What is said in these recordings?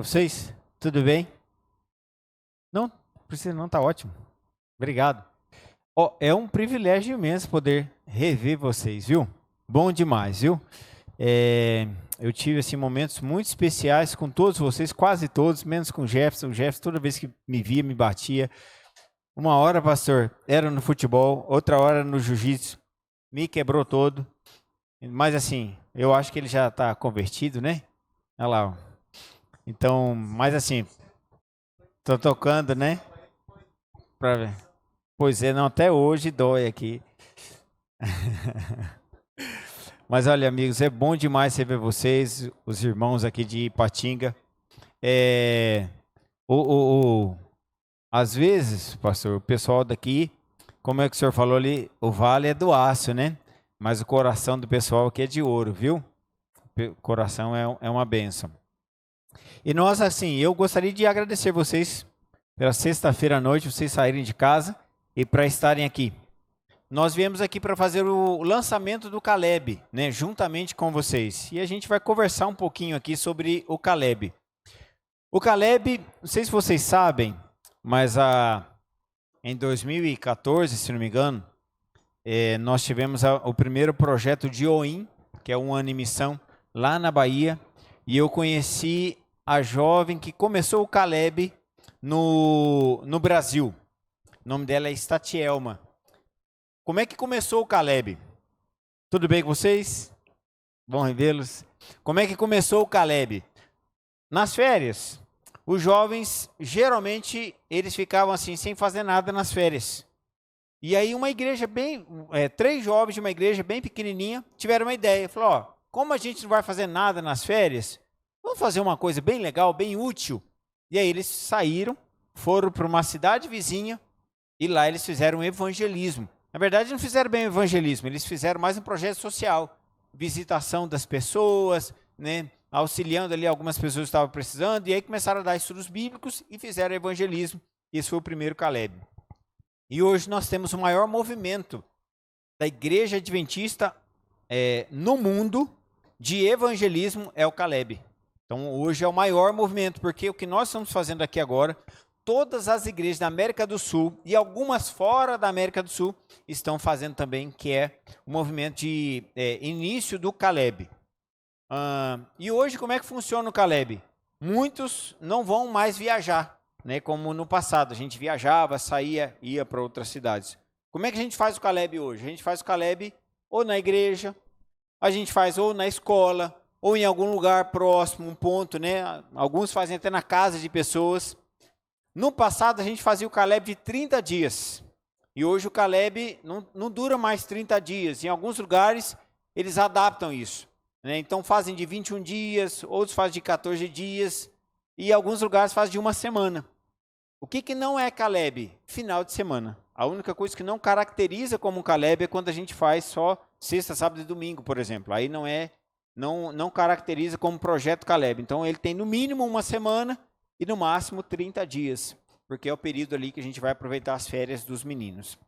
Vocês, tudo bem? Não, precisa não, tá ótimo. Obrigado. Ó, é um privilégio imenso poder rever vocês, viu? Bom demais, viu? Eu tive assim momentos muito especiais com todos vocês, quase todos, menos com o Jefferson. O Jefferson toda vez que me via, me batia. Uma hora, pastor, era no futebol, outra hora no jiu-jitsu. Me quebrou todo. Mas assim, eu acho que ele já está convertido, né? Olha lá, ó. Então, mas assim, tô tocando, né? Pra ver. Pois é, não, até hoje dói aqui. Mas olha, amigos, é bom demais rever vocês, os irmãos aqui de Ipatinga. É, o, o, o- Às vezes, pastor, o pessoal daqui, como é que o senhor falou ali, o vale é do aço, né? Mas o coração do pessoal aqui é de ouro, viu? O coração é uma bênção. E nós, assim, eu gostaria de agradecer vocês pela sexta-feira à noite, vocês saírem de casa e para estarem aqui. Nós viemos aqui para fazer o lançamento do Caleb, né, juntamente com vocês. E a gente vai conversar um pouquinho aqui sobre o Caleb. O Caleb, não sei se vocês sabem, mas em 2014, se não me engano, nós tivemos o primeiro projeto de OIM, que é um ano em missão, lá na Bahia. E eu conheci a jovem que começou o Caleb no Brasil. O nome dela é Statielma. Como é que começou o Caleb? Tudo bem com vocês? Bom revê-los. Como é que começou o Caleb? Nas férias. Os jovens, geralmente, eles ficavam assim, sem fazer nada nas férias. E aí uma igreja três jovens de uma igreja bem pequenininha, tiveram uma ideia. Falou, ó, como a gente não vai fazer nada nas férias, vamos fazer uma coisa bem legal, bem útil. E aí eles saíram, foram para uma cidade vizinha, e lá eles fizeram um evangelismo. Na verdade, não fizeram bem o evangelismo, eles fizeram mais um projeto social. Visitação das pessoas, né, auxiliando ali algumas pessoas que estavam precisando, e aí começaram a dar estudos bíblicos e fizeram evangelismo. Esse foi o primeiro Caleb. E hoje nós temos o maior movimento da igreja adventista no mundo de evangelismo, é o Caleb. Então hoje é o maior movimento, porque o que nós estamos fazendo aqui agora, todas as igrejas da América do Sul e algumas fora da América do Sul estão fazendo também, que é o movimento de início do Caleb. E hoje como é que funciona o Caleb? Muitos não vão mais viajar, né, como no passado, a gente viajava, saía, ia para outras cidades. Como é que a gente faz o Caleb hoje? A gente faz o Caleb ou na igreja, a gente faz ou na escola, ou em algum lugar próximo, um ponto, né? Alguns fazem até na casa de pessoas. No passado, a gente fazia o Caleb de 30 dias. E hoje o Caleb não dura mais 30 dias. Em alguns lugares, eles adaptam isso, né? Então, fazem de 21 dias, outros fazem de 14 dias. E alguns lugares fazem de uma semana. O que não é Caleb? Final de semana. A única coisa que não caracteriza como Caleb é quando a gente faz só sexta, sábado e domingo, por exemplo. Aí não caracteriza como projeto Caleb. Então ele tem no mínimo uma semana e no máximo 30 dias, porque é o período ali que a gente vai aproveitar as férias dos meninos.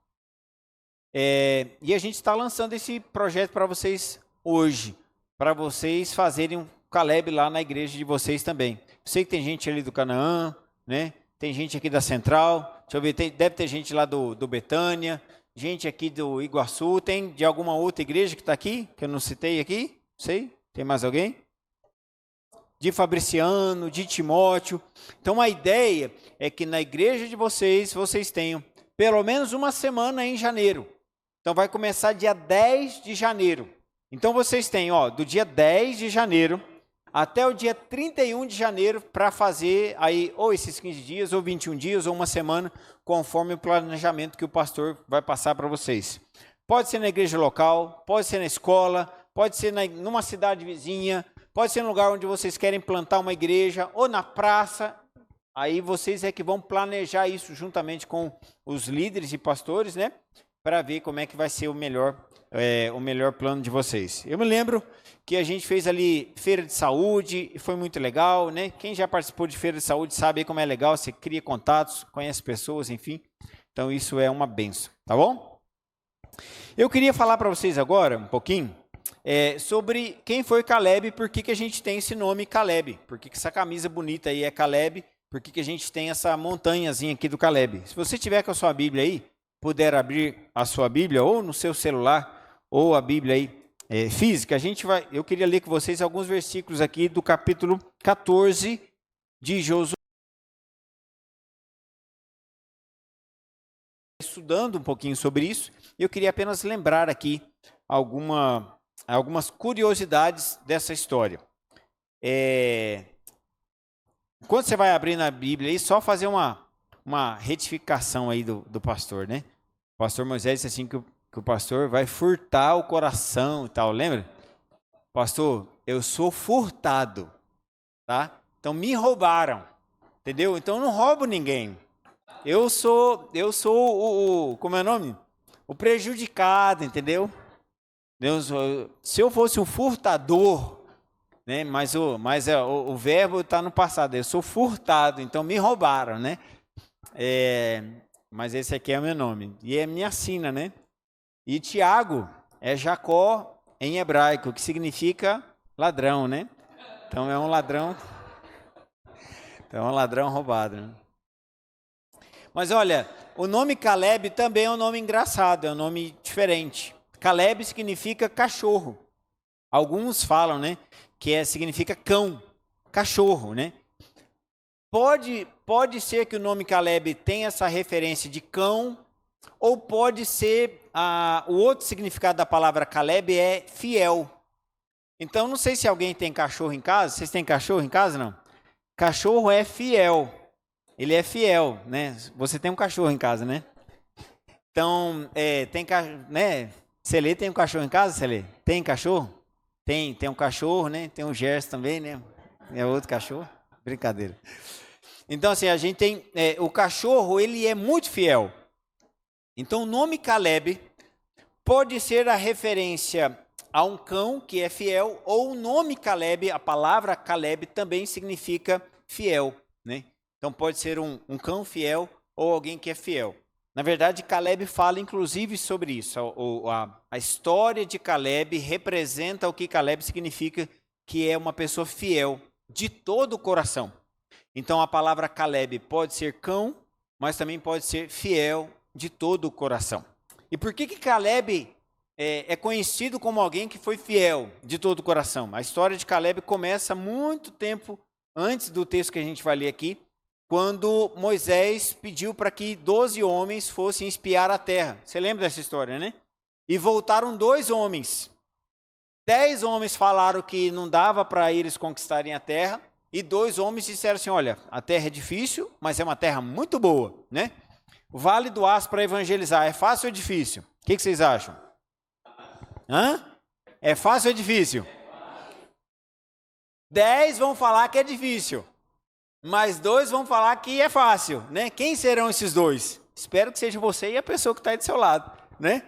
E a gente está lançando esse projeto para vocês hoje, para vocês fazerem um Caleb lá na igreja de vocês também. Sei que tem gente ali do Canaã, né? Tem gente aqui da Central, deixa eu ver, deve ter gente lá do Betânia, gente aqui do Iguaçu, tem de alguma outra igreja que está aqui, que eu não citei aqui? Sei, tem mais alguém? De Fabriciano, de Timóteo. Então a ideia é que na igreja de vocês tenham pelo menos uma semana em janeiro. Então vai começar dia 10 de janeiro. Então vocês têm, do dia 10 de janeiro até o dia 31 de janeiro para fazer aí ou esses 15 dias, ou 21 dias, ou uma semana, conforme o planejamento que o pastor vai passar para vocês. Pode ser na igreja local, pode ser na escola, pode ser numa cidade vizinha, pode ser no lugar onde vocês querem plantar uma igreja, ou na praça. Aí vocês é que vão planejar isso juntamente com os líderes e pastores, né? Para ver como é que vai ser o melhor plano de vocês. Eu me lembro que a gente fez ali feira de saúde, e foi muito legal, né? Quem já participou de feira de saúde sabe como é legal, você cria contatos, conhece pessoas, enfim. Então isso é uma benção, tá bom? Eu queria falar para vocês agora um pouquinho sobre quem foi Caleb e por que a gente tem esse nome Caleb. Por que essa camisa bonita aí é Caleb, por que a gente tem essa montanhazinha aqui do Caleb. Se você tiver com a sua Bíblia aí, puder abrir a sua Bíblia ou no seu celular, ou a Bíblia aí física, eu queria ler com vocês alguns versículos aqui do capítulo 14 de Josué. Estudando um pouquinho sobre isso, eu queria apenas lembrar aqui algumas curiosidades dessa história. Quando você vai abrir na Bíblia aí, só fazer uma retificação aí do pastor, né? O pastor Moisés disse assim que o pastor vai furtar o coração e tal, lembra? Pastor, eu sou furtado, tá? Então me roubaram, entendeu? Então eu não roubo ninguém. Eu sou o como é o nome? O prejudicado, entendeu? Se eu fosse um furtador, né? Mas o verbo está no passado. Eu sou furtado, então me roubaram, né? Mas esse aqui é o meu nome e é minha sina, né? E Tiago é Jacó em hebraico, que significa ladrão, né? Então é um ladrão. Então é um ladrão roubado, né? Mas olha, o nome Caleb também é um nome engraçado, é um nome diferente. Caleb significa cachorro. Alguns falam, né, que significa cão, cachorro, né? Pode ser que o nome Caleb tenha essa referência de cão, ou pode ser o outro significado da palavra Caleb é fiel. Então, não sei se alguém tem cachorro em casa. Vocês têm cachorro em casa, não? Cachorro é fiel. Ele é fiel, né? Você tem um cachorro em casa, né? Então, né? Celê tem um cachorro em casa, Celê? Tem cachorro? Tem um cachorro, né? Tem um Gerson também, né? É outro cachorro. Brincadeira. Então, assim, a gente tem... o cachorro, ele é muito fiel. Então, o nome Caleb pode ser a referência a um cão que é fiel, ou o nome Caleb, a palavra Caleb também significa fiel, né? Então, pode ser um cão fiel ou alguém que é fiel. Na verdade, Caleb fala inclusive sobre isso. A história de Caleb representa o que Caleb significa, que é uma pessoa fiel de todo o coração. Então, a palavra Caleb pode ser cão, mas também pode ser fiel de todo o coração. E por que Caleb é conhecido como alguém que foi fiel de todo o coração? A história de Caleb começa muito tempo antes do texto que a gente vai ler aqui, quando Moisés pediu para que 12 homens fossem espiar a terra. Você lembra dessa história, né? E voltaram 2 homens. 10 homens falaram que não dava para eles conquistarem a terra, e 2 homens disseram assim, olha, a terra é difícil, mas é uma terra muito boa, né? O Vale do Aço para evangelizar, é fácil ou difícil? O que vocês acham? É fácil ou difícil? 10 vão falar que é difícil, mas 2 vão falar que é fácil, né? Quem serão esses 2? Espero que seja você e a pessoa que está aí do seu lado, né?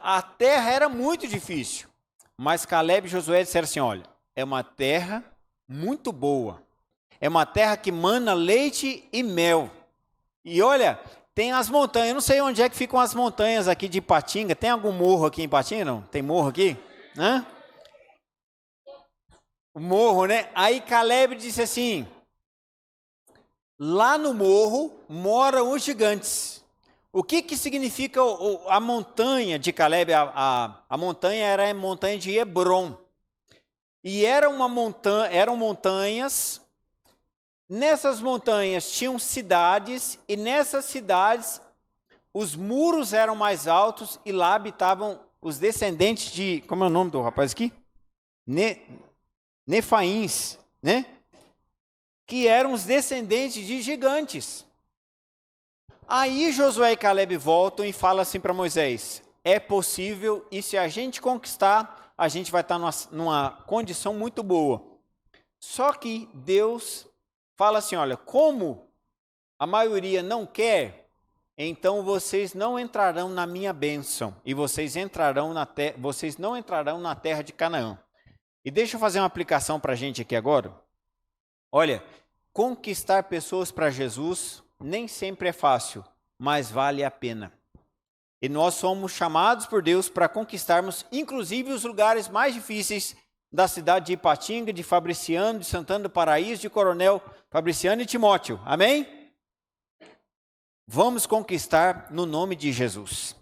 A terra era muito difícil, mas Caleb e Josué disseram assim, olha, é uma terra muito boa, é uma terra que mana leite e mel. E olha, tem as montanhas, eu não sei onde é que ficam as montanhas aqui de Ipatinga. Tem algum morro aqui em Ipatinga, não? Tem morro aqui? O morro, né? Aí Caleb disse assim, lá no morro moram os gigantes. O que significa a montanha de Caleb? A montanha era a montanha de Hebron. E eram montanhas. Nessas montanhas tinham cidades, e nessas cidades os muros eram mais altos, e lá habitavam os descendentes de... Como é o nome do rapaz aqui? Nefaíns, né? Que eram os descendentes de gigantes. Aí Josué e Caleb voltam e falam assim para Moisés, é possível, e se a gente conquistar, a gente vai estar numa condição muito boa. Só que Deus fala assim, olha, como a maioria não quer, então vocês não entrarão na minha bênção, e vocês não entrarão na terra de Canaã. E deixa eu fazer uma aplicação para a gente aqui agora. Olha, conquistar pessoas para Jesus nem sempre é fácil, mas vale a pena. E nós somos chamados por Deus para conquistarmos, inclusive, os lugares mais difíceis da cidade de Ipatinga, de Fabriciano, de Santana do Paraíso, de Coronel Fabriciano e Timóteo. Amém? Vamos conquistar no nome de Jesus.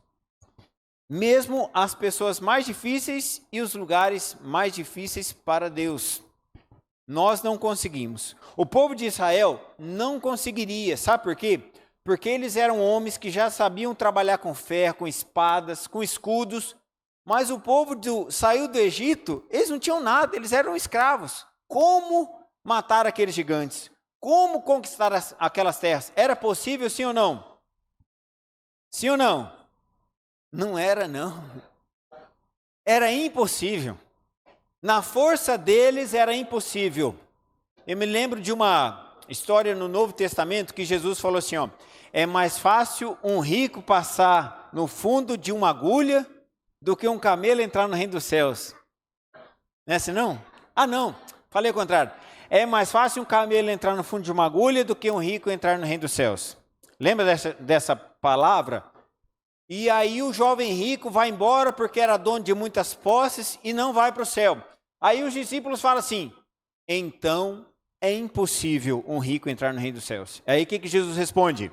Mesmo as pessoas mais difíceis e os lugares mais difíceis para Deus. Nós não conseguimos. O povo de Israel não conseguiria. Sabe por quê? Porque eles eram homens que já sabiam trabalhar com ferro, com espadas, com escudos. Mas o povo saiu do Egito, eles não tinham nada, eles eram escravos. Como matar aqueles gigantes? Como conquistar aquelas terras? Era possível, sim ou não? Sim ou não? Não era, não. Era impossível. Na força deles era impossível. Eu me lembro de uma história no Novo Testamento que Jesus falou assim, ó, é mais fácil um rico passar no fundo de uma agulha do que um camelo entrar no reino dos céus. Não é assim não? Ah não, falei o contrário. É mais fácil um camelo entrar no fundo de uma agulha do que um rico entrar no reino dos céus. Lembra dessa palavra? E aí o jovem rico vai embora porque era dono de muitas posses e não vai para o céu. Aí os discípulos falam assim, então é impossível um rico entrar no reino dos céus. Aí o que Jesus responde?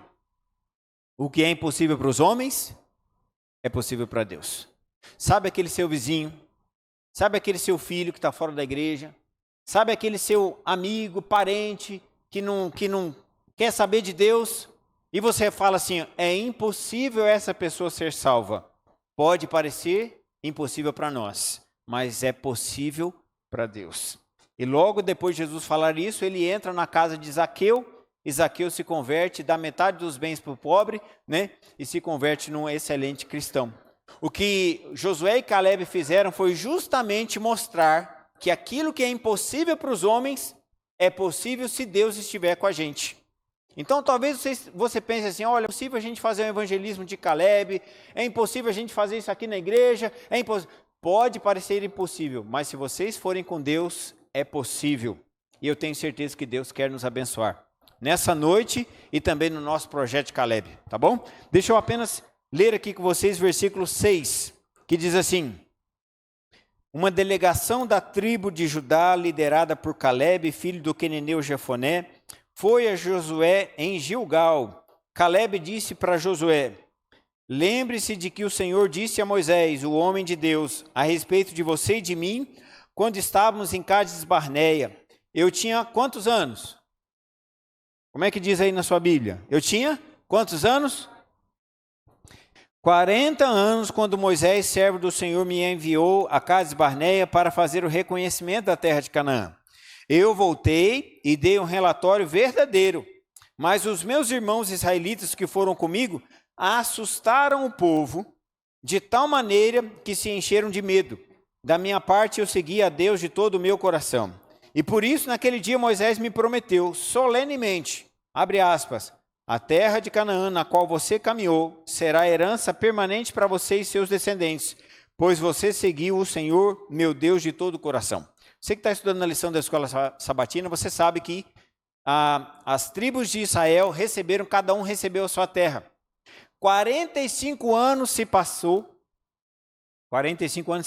O que é impossível para os homens, é possível para Deus. Sabe aquele seu vizinho? Sabe aquele seu filho que está fora da igreja? Sabe aquele seu amigo, parente, que não quer saber de Deus? E você fala assim, é impossível essa pessoa ser salva. Pode parecer impossível para nós, mas é possível para Deus. E logo depois de Jesus falar isso, ele entra na casa de Zaqueu, e Zaqueu se converte, dá metade dos bens para o pobre, né? E se converte num excelente cristão. O que Josué e Caleb fizeram foi justamente mostrar que aquilo que é impossível para os homens, é possível se Deus estiver com a gente. Então talvez você pense assim, olha, é impossível a gente fazer o evangelismo de Caleb, é impossível a gente fazer isso aqui na igreja, pode parecer impossível, mas se vocês forem com Deus, é possível. E eu tenho certeza que Deus quer nos abençoar. Nessa noite e também no nosso projeto de Caleb, tá bom? Deixa eu apenas ler aqui com vocês versículo 6, que diz assim, uma delegação da tribo de Judá, liderada por Caleb, filho do queneneu Jefoné, foi a Josué em Gilgal. Caleb disse para Josué, lembre-se de que o Senhor disse a Moisés, o homem de Deus, a respeito de você e de mim, quando estávamos em Cádiz Barneia. Eu tinha quantos anos? Como é que diz aí na sua Bíblia? Eu tinha quantos anos? 40 anos, quando Moisés, servo do Senhor, me enviou a Cádiz Barneia para fazer o reconhecimento da terra de Canaã. Eu voltei e dei um relatório verdadeiro, mas os meus irmãos israelitas que foram comigo assustaram o povo de tal maneira que se encheram de medo. Da minha parte, eu segui a Deus de todo o meu coração. E por isso, naquele dia, Moisés me prometeu solenemente, abre aspas, a terra de Canaã, na qual você caminhou, será herança permanente para você e seus descendentes, pois você seguiu o Senhor, meu Deus, de todo o coração. Você que está estudando na lição da escola sabatina, você sabe que as tribos de Israel receberam, cada um recebeu a sua terra. 45 anos se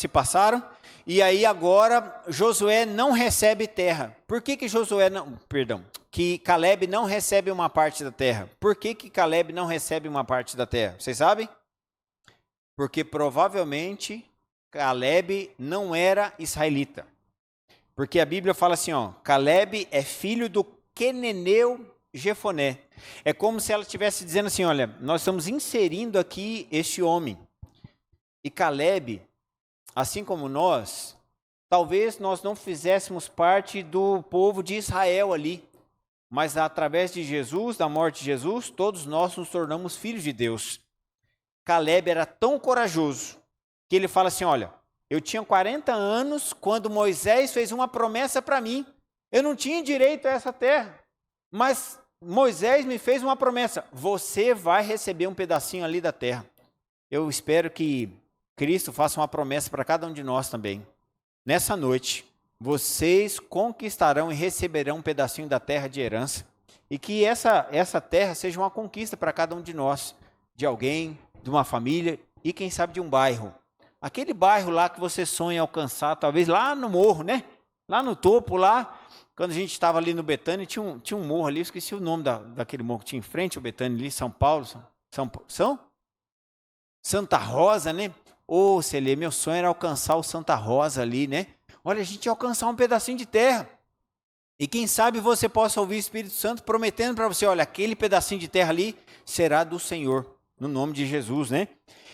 passaram, e aí agora Josué não recebe terra. Por que que Caleb não recebe uma parte da terra? Por que Caleb não recebe uma parte da terra? Vocês sabem? Porque provavelmente Caleb não era israelita. Porque a Bíblia fala assim, ó, Caleb é filho do queneneu Jefoné. É como se ela estivesse dizendo assim, olha, nós estamos inserindo aqui este homem. E Caleb, assim como nós, talvez nós não fizéssemos parte do povo de Israel ali. Mas através de Jesus, da morte de Jesus, todos nós nos tornamos filhos de Deus. Caleb era tão corajoso que ele fala assim, olha, eu tinha 40 anos quando Moisés fez uma promessa para mim. Eu não tinha direito a essa terra, mas Moisés me fez uma promessa. Você vai receber um pedacinho ali da terra. Eu espero que Cristo faça uma promessa para cada um de nós também. Nessa noite, vocês conquistarão e receberão um pedacinho da terra de herança. E que essa terra seja uma conquista para cada um de nós, de alguém, de uma família e quem sabe de um bairro. Aquele bairro lá que você sonha alcançar, talvez lá no morro, né? Lá no topo, lá, quando a gente estava ali no Betânia, tinha um morro ali, eu esqueci o nome daquele morro que tinha em frente, o Betânia ali, São Paulo, Santa Rosa, né? Ô, Celê, meu sonho era alcançar o Santa Rosa ali, né? Olha, a gente ia alcançar um pedacinho de terra. E quem sabe você possa ouvir o Espírito Santo prometendo para você, olha, aquele pedacinho de terra ali será do Senhor, no nome de Jesus, né?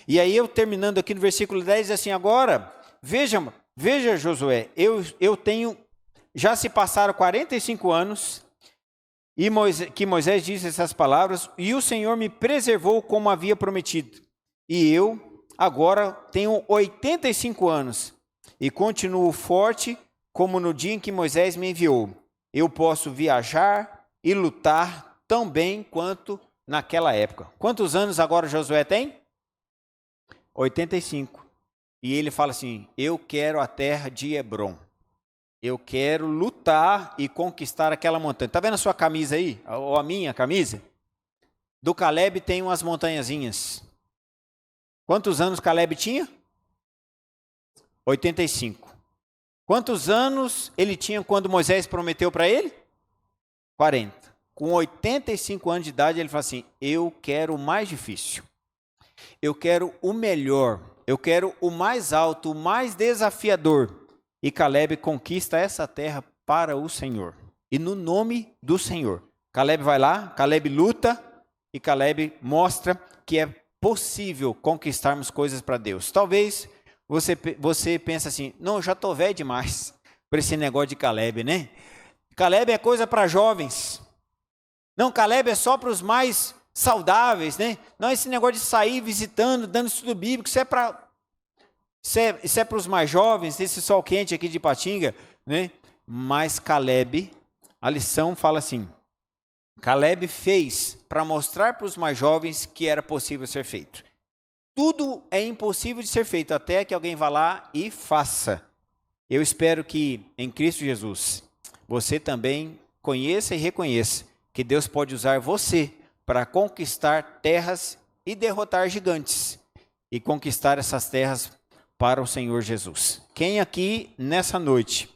E aí eu terminando aqui no versículo 10, diz assim, agora, veja Josué, eu tenho, já se passaram 45 anos, e que Moisés disse essas palavras, e o Senhor me preservou como havia prometido. E eu agora tenho 85 anos, e continuo forte como no dia em que Moisés me enviou. Eu posso viajar e lutar tão bem quanto naquela época. Quantos anos agora Josué tem? 85. E ele fala assim, eu quero a terra de Hebrom. Eu quero lutar e conquistar aquela montanha. Está vendo a sua camisa aí? Ou a minha camisa? Do Caleb tem umas montanhazinhas. Quantos anos Caleb tinha? 85. Quantos anos ele tinha quando Moisés prometeu para ele? 40. Com 85 anos de idade, ele fala assim, eu quero o mais difícil. Eu quero o melhor. Eu quero o mais alto, o mais desafiador. E Caleb conquista essa terra para o Senhor. E no nome do Senhor. Caleb vai lá, Caleb luta e Caleb mostra que é possível conquistarmos coisas para Deus. Talvez você pense assim, não, eu já estou velho demais para esse negócio de Caleb, né? Caleb é coisa para jovens. Não, Caleb é só para os mais saudáveis, né? Não, esse negócio de sair visitando, dando estudo bíblico, isso é para os mais jovens, esse sol quente aqui de Ipatinga, né? Mas Caleb, a lição fala assim, Caleb fez para mostrar para os mais jovens que era possível ser feito. Tudo é impossível de ser feito, até que alguém vá lá e faça. Eu espero que em Cristo Jesus, você também conheça e reconheça que Deus pode usar você para conquistar terras e derrotar gigantes. E conquistar essas terras para o Senhor Jesus. Quem aqui nessa noite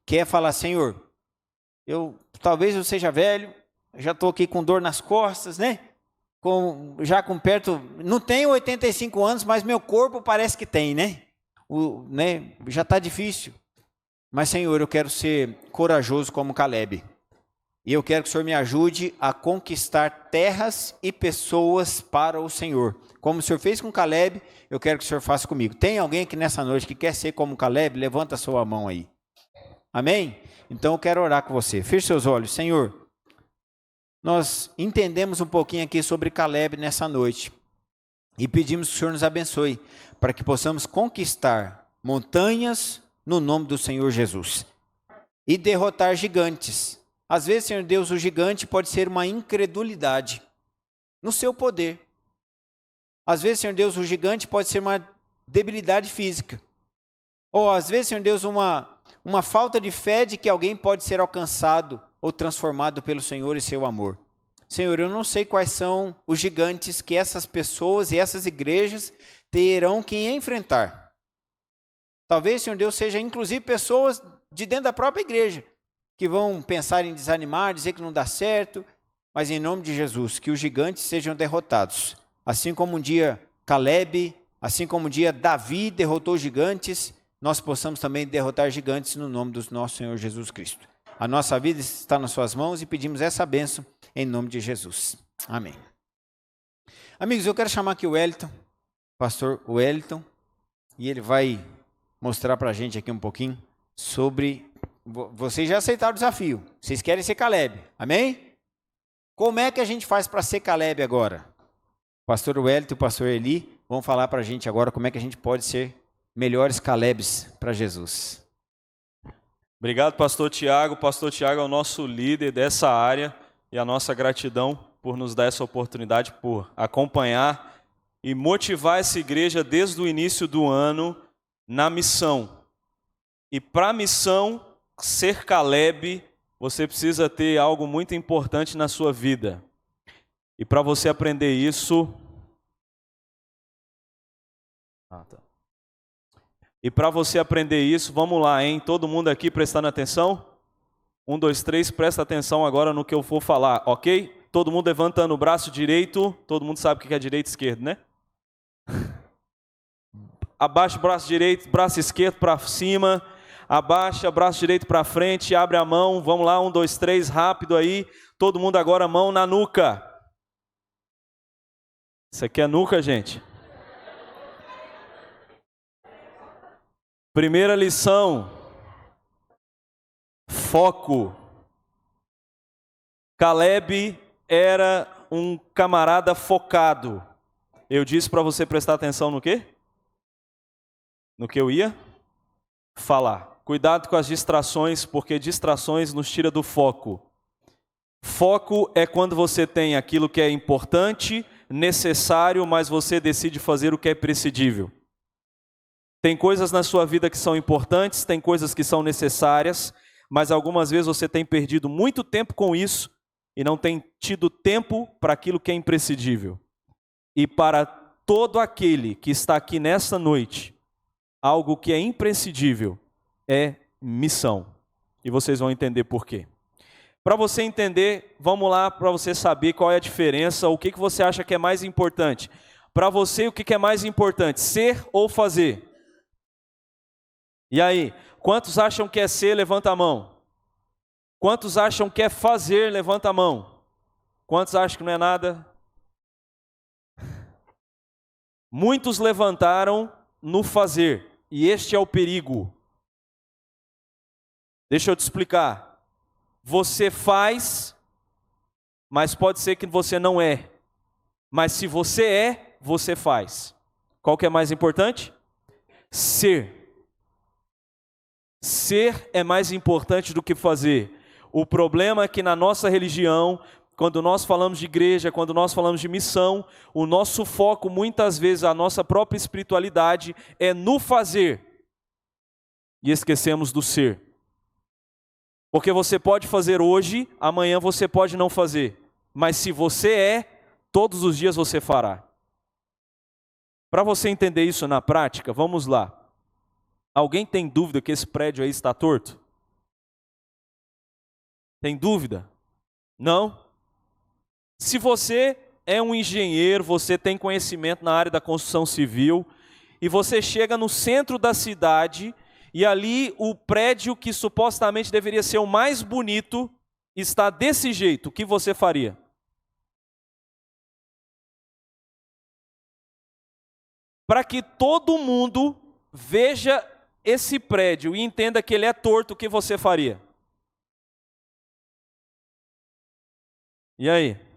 quer falar, Senhor, talvez eu seja velho, já estou aqui com dor nas costas, né? Já com perto, não tenho 85 anos, mas meu corpo parece que tem, né? Já está difícil. Mas, Senhor, eu quero ser corajoso como Caleb. E eu quero que o Senhor me ajude a conquistar terras e pessoas para o Senhor. Como o Senhor fez com Caleb, eu quero que o Senhor faça comigo. Tem alguém aqui nessa noite que quer ser como Caleb? Levanta a sua mão aí. Amém? Então eu quero orar com você. Feche seus olhos. Senhor, nós entendemos um pouquinho aqui sobre Caleb nessa noite. E pedimos que o Senhor nos abençoe, para que possamos conquistar montanhas no nome do Senhor Jesus. E derrotar gigantes. Às vezes, Senhor Deus, o gigante pode ser uma incredulidade no seu poder. Às vezes, Senhor Deus, o gigante pode ser uma debilidade física. Ou às vezes, Senhor Deus, uma falta de fé de que alguém pode ser alcançado ou transformado pelo Senhor e seu amor. Senhor, eu não sei quais são os gigantes que essas pessoas e essas igrejas terão que enfrentar. Talvez, Senhor Deus, seja inclusive pessoas de dentro da própria igreja que vão pensar em desanimar, dizer que não dá certo, mas em nome de Jesus, que os gigantes sejam derrotados. Assim como um dia Caleb, assim como um dia Davi derrotou gigantes, nós possamos também derrotar gigantes no nome do nosso Senhor Jesus Cristo. A nossa vida está nas suas mãos e pedimos essa bênção em nome de Jesus. Amém. Amigos, eu quero chamar aqui o Wellington, pastor Wellington, e ele vai mostrar para a gente aqui um pouquinho sobre... Vocês já aceitaram o desafio, vocês querem ser Caleb, amém? Como é que a gente faz para ser Caleb agora? O pastor Wellington e o pastor Eli vão falar para a gente agora como é que a gente pode ser melhores Calebs para Jesus. Obrigado, pastor Tiago. Pastor Tiago é o nosso líder dessa área e a nossa gratidão por nos dar essa oportunidade, por acompanhar e motivar essa igreja desde o início do ano na missão. E para a missão ser Caleb, você precisa ter algo muito importante na sua vida. E para você aprender isso, Ah, tá. E para você aprender isso, vamos lá, hein? Todo mundo aqui prestando atenção? 1, 2, 3, presta atenção agora no que eu vou falar, ok? Todo mundo levantando o braço direito. Todo mundo sabe o que é direito e esquerdo, né? Abaixa o braço direito, braço esquerdo para cima. Abaixa, braço direito para frente, abre a mão. Vamos lá, 1, 2, 3, rápido aí. Todo mundo agora, mão na nuca. Isso aqui é nuca, gente? Primeira lição. Foco. Caleb era um camarada focado. Eu disse para você prestar atenção no quê? No que eu ia falar. Cuidado com as distrações, porque distrações nos tira do foco. Foco é quando você tem aquilo que é importante, necessário, mas você decide fazer o que é prescindível. Tem coisas na sua vida que são importantes, tem coisas que são necessárias, mas algumas vezes você tem perdido muito tempo com isso e não tem tido tempo para aquilo que é imprescindível. E para todo aquele que está aqui nessa noite, algo que é imprescindível é missão. E vocês vão entender por quê. Para você entender, vamos lá, para você saber qual é a diferença, o que você acha que é mais importante. Para você, o que é mais importante, ser ou fazer? E aí, quantos acham que é ser, levanta a mão. Quantos acham que é fazer, levanta a mão. Quantos acham que não é nada? Muitos levantaram no fazer, e este é o perigo. Deixa eu te explicar. Você faz, mas pode ser que você não é. Mas se você é, você faz. Qual que é mais importante? Ser. Ser é mais importante do que fazer. O problema é que na nossa religião, quando nós falamos de igreja, quando nós falamos de missão, o nosso foco, muitas vezes, a nossa própria espiritualidade é no fazer. E esquecemos do ser. Porque você pode fazer hoje, amanhã você pode não fazer. Mas se você é, todos os dias você fará. Para você entender isso na prática, vamos lá. Alguém tem dúvida que esse prédio aí está torto? Tem dúvida? Não? Se você é um engenheiro, você tem conhecimento na área da construção civil, e você chega no centro da cidade, e ali o prédio que supostamente deveria ser o mais bonito, está desse jeito, o que você faria? Para que todo mundo veja esse prédio e entenda que ele é torto, o que você faria? E aí?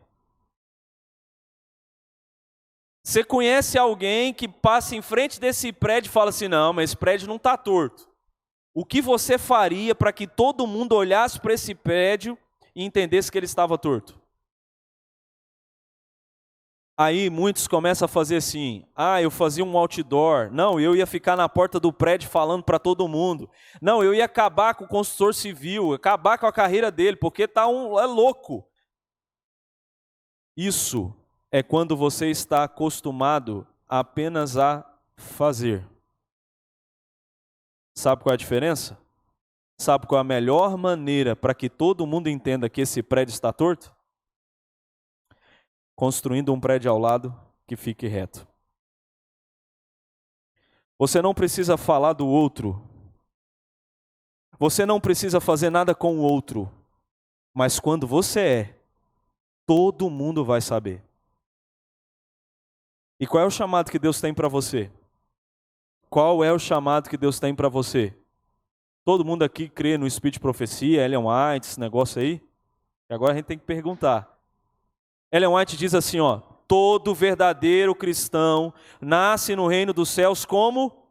Você conhece alguém que passa em frente desse prédio e fala assim, não, mas esse prédio não está torto. O que você faria para que todo mundo olhasse para esse prédio e entendesse que ele estava torto? Aí muitos começam a fazer assim, eu fazia um outdoor, não, eu ia ficar na porta do prédio falando para todo mundo, não, eu ia acabar com o construtor civil, acabar com a carreira dele, porque é louco. Isso é quando você está acostumado apenas a fazer. Sabe qual é a diferença? Sabe qual é a melhor maneira para que todo mundo entenda que esse prédio está torto? Construindo um prédio ao lado que fique reto. Você não precisa falar do outro. Você não precisa fazer nada com o outro. Mas quando você é, todo mundo vai saber. E qual é o chamado que Deus tem para você? Qual é o chamado que Deus tem para você? Todo mundo aqui crê no Espírito de Profecia, Ellen White, esse negócio aí? E agora a gente tem que perguntar. Ellen White diz assim, todo verdadeiro cristão nasce no reino dos céus como?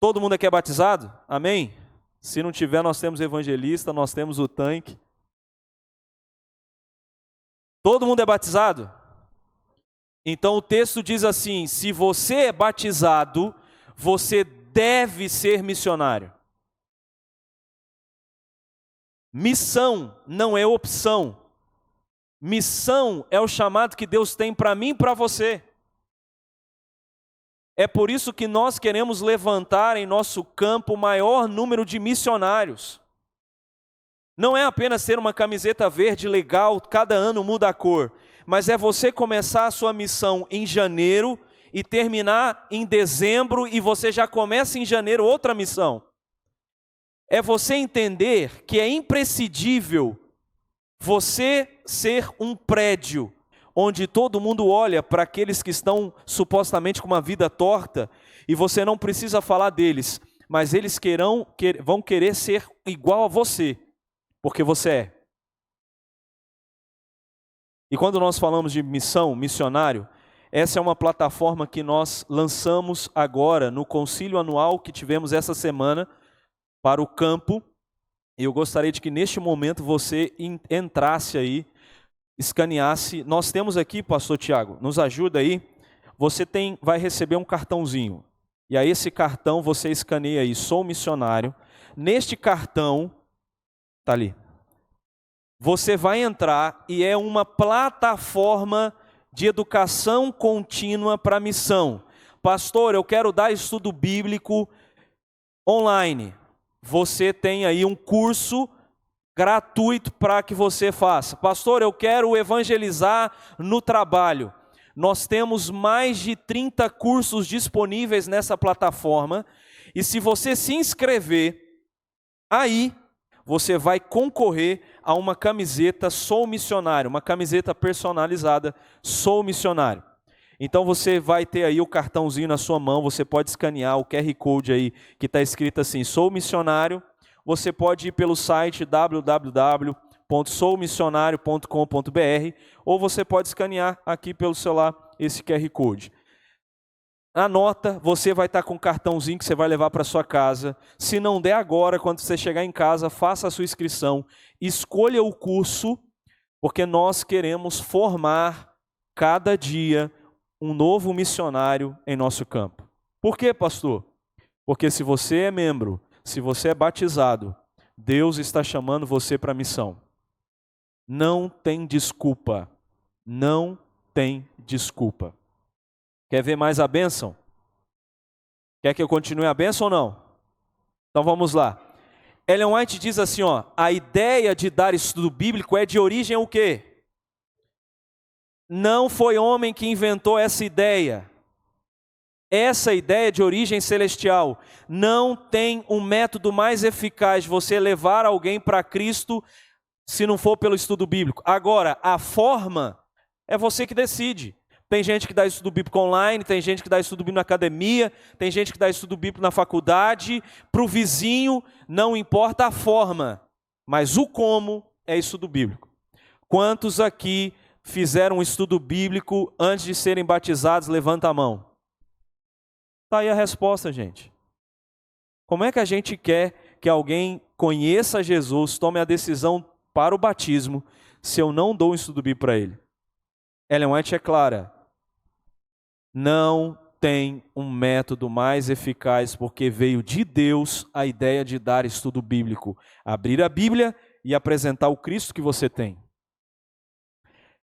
Todo mundo aqui é batizado? Amém? Se não tiver, nós temos evangelista, nós temos o tanque. Todo mundo é batizado? Então o texto diz assim, se você é batizado, você deve ser missionário. Missão não é opção. Missão é o chamado que Deus tem para mim e para você. É por isso que nós queremos levantar em nosso campo o maior número de missionários. Não é apenas ter uma camiseta verde legal, cada ano muda a cor, mas é você começar a sua missão em janeiro e terminar em dezembro e você já começa em janeiro outra missão. É você entender que é imprescindível você ser um prédio onde todo mundo olha para aqueles que estão supostamente com uma vida torta e você não precisa falar deles, mas eles vão querer ser igual a você, porque você é. E quando nós falamos de missão, missionário, essa é uma plataforma que nós lançamos agora no concílio anual que tivemos essa semana para o campo. E eu gostaria de que neste momento você entrasse aí, escaneasse. Nós temos aqui, pastor Tiago, nos ajuda aí. Você vai receber um cartãozinho. E aí esse cartão você escaneia aí, sou missionário. Neste cartão, tá ali. Você vai entrar e é uma plataforma de educação contínua para missão. Pastor, eu quero dar estudo bíblico online. Você tem aí um curso gratuito para que você faça. Pastor, eu quero evangelizar no trabalho. Nós temos mais de 30 cursos disponíveis nessa plataforma. E se você se inscrever, aí você vai concorrer a uma camiseta Sou Missionário, uma camiseta personalizada Sou Missionário. Então você vai ter aí o cartãozinho na sua mão, você pode escanear o QR Code aí que está escrito assim, Sou Missionário. Você pode ir pelo site www.soumissionario.com.br ou você pode escanear aqui pelo celular esse QR Code. Anota, você vai estar com um cartãozinho que você vai levar para sua casa. Se não der agora, quando você chegar em casa, faça a sua inscrição. Escolha o curso, porque nós queremos formar cada dia um novo missionário em nosso campo. Por quê, pastor? Porque se você é membro, se você é batizado, Deus está chamando você para a missão. Não tem desculpa. Não tem desculpa. Quer ver mais a bênção? Quer que eu continue a bênção ou não? Então vamos lá. Ellen White diz assim, ó, a ideia de dar estudo bíblico é de origem o quê? Não foi homem que inventou essa ideia. Essa ideia de origem celestial. Não tem um método mais eficaz de você levar alguém para Cristo se não for pelo estudo bíblico. Agora, a forma é você que decide. Tem gente que dá estudo bíblico online, tem gente que dá estudo bíblico na academia, tem gente que dá estudo bíblico na faculdade. Para o vizinho, não importa a forma, mas o como é estudo bíblico. Quantos aqui fizeram um estudo bíblico antes de serem batizados? Levanta a mão. Está aí a resposta, gente. Como é que a gente quer que alguém conheça Jesus, tome a decisão para o batismo, se eu não dou um estudo bíblico para ele? Ellen White é clara. Não tem um método mais eficaz, porque veio de Deus a ideia de dar estudo bíblico. Abrir a Bíblia e apresentar o Cristo que você tem.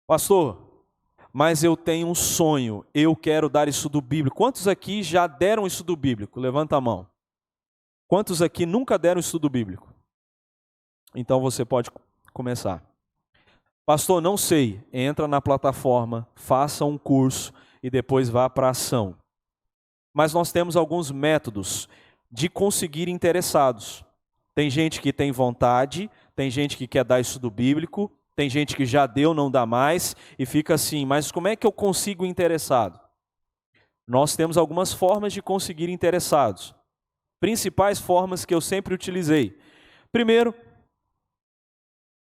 Pastor, mas eu tenho um sonho, eu quero dar estudo bíblico. Quantos aqui já deram estudo bíblico? Levanta a mão. Quantos aqui nunca deram estudo bíblico? Então você pode começar. Pastor, não sei. Entra na plataforma, faça um curso e depois vá para a ação. Mas nós temos alguns métodos de conseguir interessados. Tem gente que tem vontade, tem gente que quer dar estudo bíblico, tem gente que já deu, não dá mais, e fica assim, mas como é que eu consigo interessado? Nós temos algumas formas de conseguir interessados. Principais formas que eu sempre utilizei. Primeiro,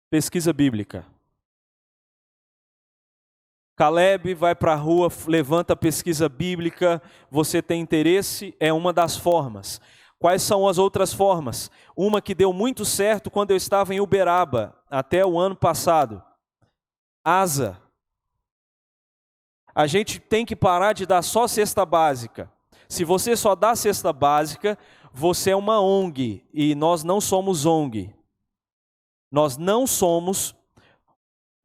pesquisa bíblica. Caleb vai para a rua, levanta a pesquisa bíblica, você tem interesse, é uma das formas. Quais são as outras formas? Uma que deu muito certo quando eu estava em Uberaba, até o ano passado. ASA. A gente tem que parar de dar só cesta básica. Se você só dá cesta básica, você é uma ONG, e nós não somos ONG. Nós não somos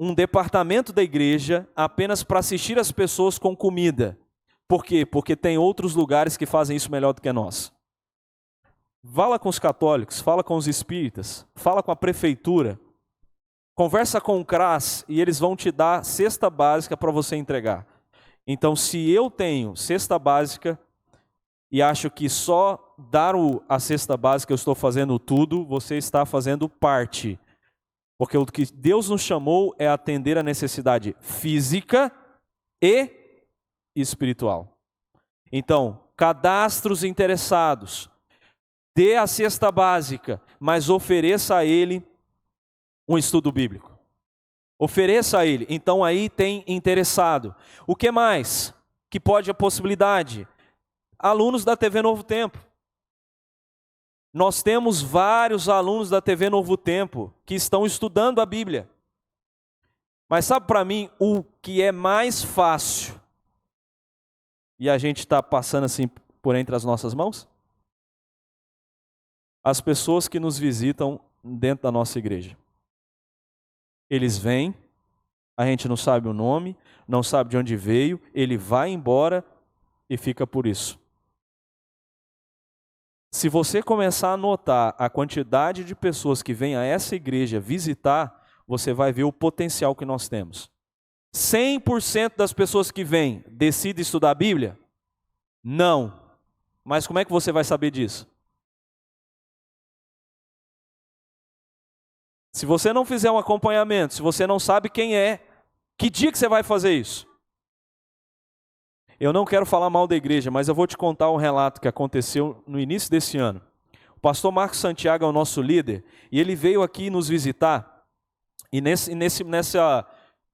um departamento da igreja apenas para assistir as pessoas com comida. Por quê? Porque tem outros lugares que fazem isso melhor do que nós. Fala com os católicos, fala com os espíritas, fala com a prefeitura, conversa com o CRAS e eles vão te dar cesta básica para você entregar. Então, se eu tenho cesta básica e acho que só dar a cesta básica eu estou fazendo tudo, você está fazendo parte. Porque o que Deus nos chamou é atender a necessidade física e espiritual. Então, cadastre os interessados, dê a cesta básica, mas ofereça a ele um estudo bíblico. Ofereça a ele. Então aí tem interessado. O que mais que pode a possibilidade? Alunos da TV Novo Tempo. Nós temos vários alunos da TV Novo Tempo que estão estudando a Bíblia. Mas sabe para mim o que é mais fácil? E a gente está passando assim por entre as nossas mãos? As pessoas que nos visitam dentro da nossa igreja. Eles vêm, a gente não sabe o nome, não sabe de onde veio, ele vai embora e fica por isso. Se você começar a notar a quantidade de pessoas que vêm a essa igreja visitar, você vai ver o potencial que nós temos. 100% das pessoas que vêm decidem estudar a Bíblia? Não. Mas como é que você vai saber disso? Se você não fizer um acompanhamento, se você não sabe quem é, que dia que você vai fazer isso? Eu não quero falar mal da igreja, mas eu vou te contar um relato que aconteceu no início desse ano. O pastor Marcos Santiago é o nosso líder, e ele veio aqui nos visitar, e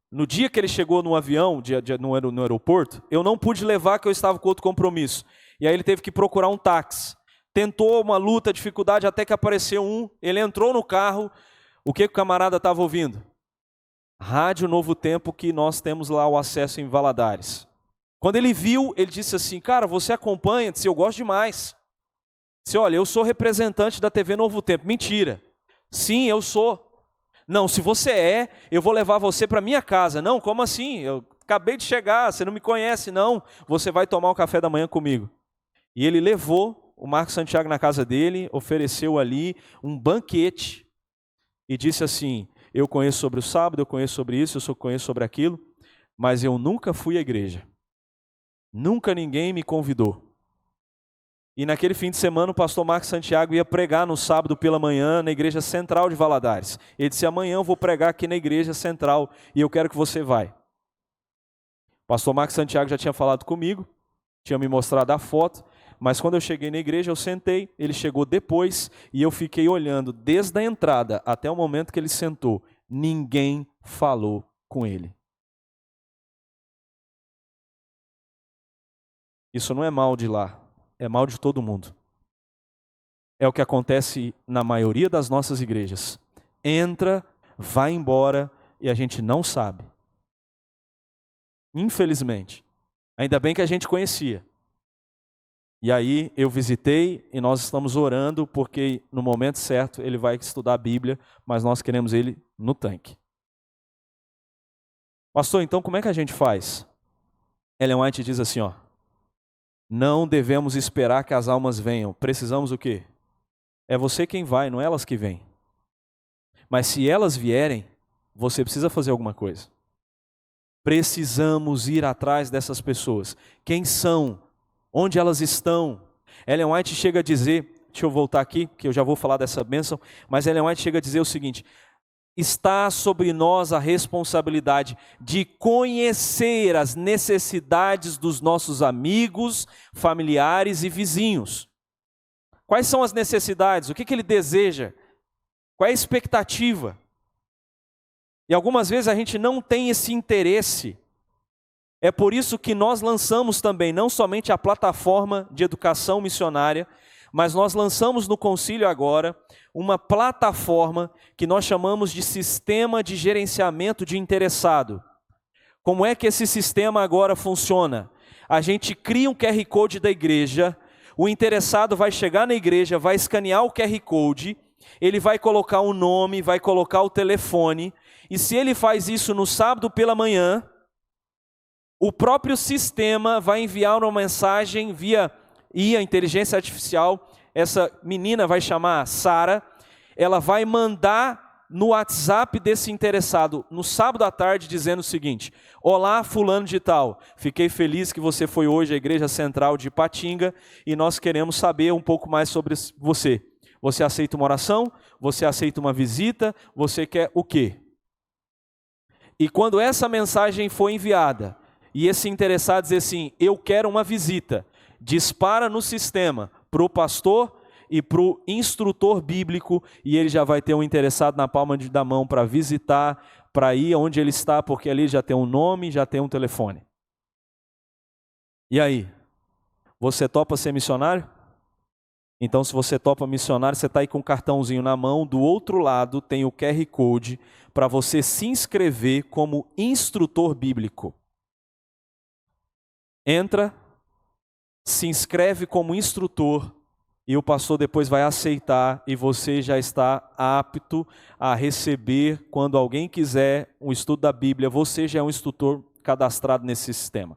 no dia que ele chegou no avião, no aeroporto, eu não pude levar, que eu estava com outro compromisso. E aí ele teve que procurar um táxi. Tentou uma luta, dificuldade, até que apareceu um, ele entrou no carro. O que o camarada estava ouvindo? Rádio Novo Tempo, que nós temos lá o acesso em Valadares. Quando ele viu, ele disse assim, cara, você acompanha? Disse, eu gosto demais. Disse, olha, eu sou representante da TV Novo Tempo. Mentira. Sim, eu sou. Não, se você é, eu vou levar você para minha casa. Não, como assim? Eu acabei de chegar, você não me conhece, não. Você vai tomar um café da manhã comigo. E ele levou o Marcos Santiago na casa dele, ofereceu ali um banquete. E disse assim, eu conheço sobre o sábado, eu conheço sobre isso, eu conheço sobre aquilo, mas eu nunca fui à igreja. Nunca ninguém me convidou. E naquele fim de semana o pastor Marcos Santiago ia pregar no sábado pela manhã na igreja central de Valadares. Ele disse, amanhã eu vou pregar aqui na igreja central e eu quero que você vá. O pastor Marcos Santiago já tinha falado comigo, tinha me mostrado a foto. Mas quando eu cheguei na igreja, eu sentei, ele chegou depois e eu fiquei olhando desde a entrada até o momento que ele sentou. Ninguém falou com ele. Isso não é mal de lá, é mal de todo mundo. É o que acontece na maioria das nossas igrejas. Entra, vai embora e a gente não sabe. Infelizmente. Ainda bem que a gente conhecia. E aí eu visitei e nós estamos orando porque no momento certo ele vai estudar a Bíblia, mas nós queremos ele no tanque. Pastor, então como é que a gente faz? Ellen White diz assim, não devemos esperar que as almas venham, precisamos o quê? É você quem vai, não é elas que vêm. Mas se elas vierem, você precisa fazer alguma coisa. Precisamos ir atrás dessas pessoas. Quem são? Onde elas estão? Ellen White chega a dizer, deixa eu voltar aqui, que eu já vou falar dessa bênção, mas Ellen White chega a dizer o seguinte, está sobre nós a responsabilidade de conhecer as necessidades dos nossos amigos, familiares e vizinhos. Quais são as necessidades? O que ele deseja? Qual é a expectativa? E algumas vezes a gente não tem esse interesse. É por isso que nós lançamos também, não somente a plataforma de educação missionária, mas nós lançamos no concílio agora uma plataforma que nós chamamos de sistema de gerenciamento de interessado. Como é que esse sistema agora funciona? A gente cria um QR Code da igreja, o interessado vai chegar na igreja, vai escanear o QR Code, ele vai colocar o nome, vai colocar o telefone, e se ele faz isso no sábado pela manhã, o próprio sistema vai enviar uma mensagem via IA, inteligência artificial. Essa menina vai chamar Sara, ela vai mandar no WhatsApp desse interessado, no sábado à tarde, dizendo o seguinte: olá, fulano de tal, fiquei feliz que você foi hoje à Igreja Central de Ipatinga e nós queremos saber um pouco mais sobre você. Você aceita uma oração? Você aceita uma visita? Você quer o quê? E quando essa mensagem foi enviada, e esse interessado diz assim: eu quero uma visita, dispara no sistema para o pastor e para o instrutor bíblico, e ele já vai ter um interessado na palma da mão para visitar, para ir onde ele está, porque ali já tem um nome, já tem um telefone. E aí? Você topa ser missionário? Então, se você topa missionário, você está aí com um cartãozinho na mão, do outro lado tem o QR Code para você se inscrever como instrutor bíblico. Entra, se inscreve como instrutor e o pastor depois vai aceitar e você já está apto a receber, quando alguém quiser um estudo da Bíblia, você já é um instrutor cadastrado nesse sistema.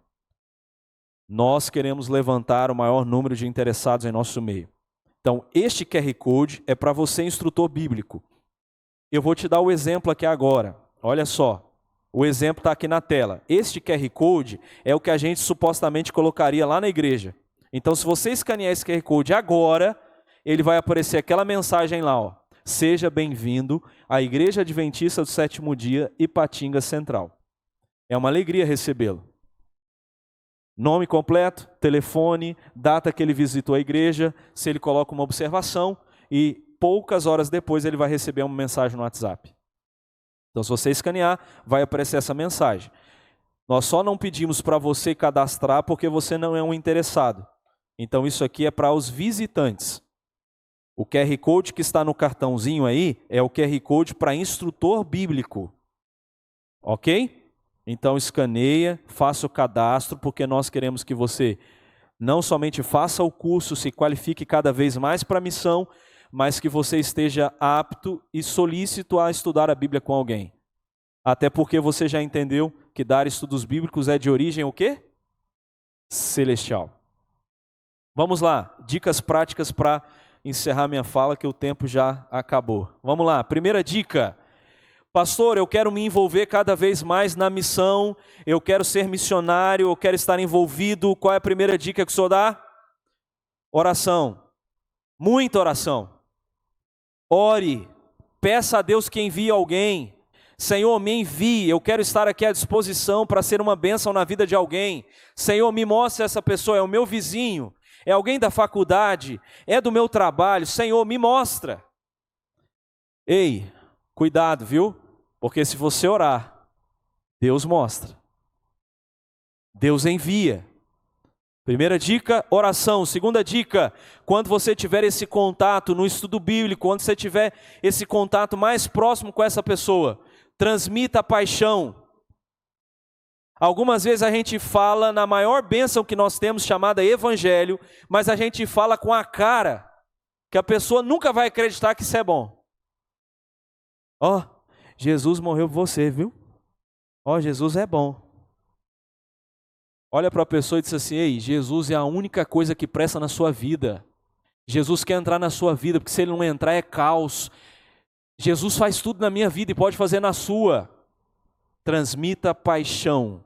Nós queremos levantar o maior número de interessados em nosso meio. Então, este QR Code é para você, instrutor bíblico. Eu vou te dar o exemplo aqui agora. Olha só. O exemplo está aqui na tela. Este QR Code é o que a gente supostamente colocaria lá na igreja. Então, se você escanear esse QR Code agora, ele vai aparecer aquela mensagem lá, ó: seja bem-vindo à Igreja Adventista do Sétimo Dia, Ipatinga Central. É uma alegria recebê-lo. Nome completo, telefone, data que ele visitou a igreja, se ele coloca uma observação, e poucas horas depois ele vai receber uma mensagem no WhatsApp. Então, se você escanear, vai aparecer essa mensagem. Nós só não pedimos para você cadastrar porque você não é um interessado. Então, isso aqui é para os visitantes. O QR Code que está no cartãozinho aí é o QR Code para instrutor bíblico. Ok? Então, escaneia, faça o cadastro, porque nós queremos que você não somente faça o curso, se qualifique cada vez mais para a missão, mas que você esteja apto e solícito a estudar a Bíblia com alguém. Até porque você já entendeu que dar estudos bíblicos é de origem o quê? Celestial. Vamos lá, dicas práticas para encerrar minha fala, que o tempo já acabou. Vamos lá, primeira dica. Pastor, eu quero me envolver cada vez mais na missão, eu quero ser missionário, eu quero estar envolvido. Qual é a primeira dica que o senhor dá? Oração. Muita oração. Ore, peça a Deus que envie alguém. Senhor, me envie, eu quero estar aqui à disposição para ser uma bênção na vida de alguém. Senhor, me mostre essa pessoa, é o meu vizinho, é alguém da faculdade, é do meu trabalho. Senhor, me mostra. Ei, cuidado, viu? Porque se você orar, Deus mostra. Deus envia. Primeira dica, oração. Segunda dica, quando você tiver esse contato no estudo bíblico, quando você tiver esse contato mais próximo com essa pessoa, transmita a paixão. Algumas vezes a gente fala na maior bênção que nós temos, chamada evangelho, mas a gente fala com a cara, que a pessoa nunca vai acreditar que isso é bom. Ó, Jesus morreu por você, viu? Ó, Jesus é bom. Olha para a pessoa e diz assim: ei, Jesus é a única coisa que presta na sua vida. Jesus quer entrar na sua vida, porque se ele não entrar é caos. Jesus faz tudo na minha vida e pode fazer na sua. Transmita paixão.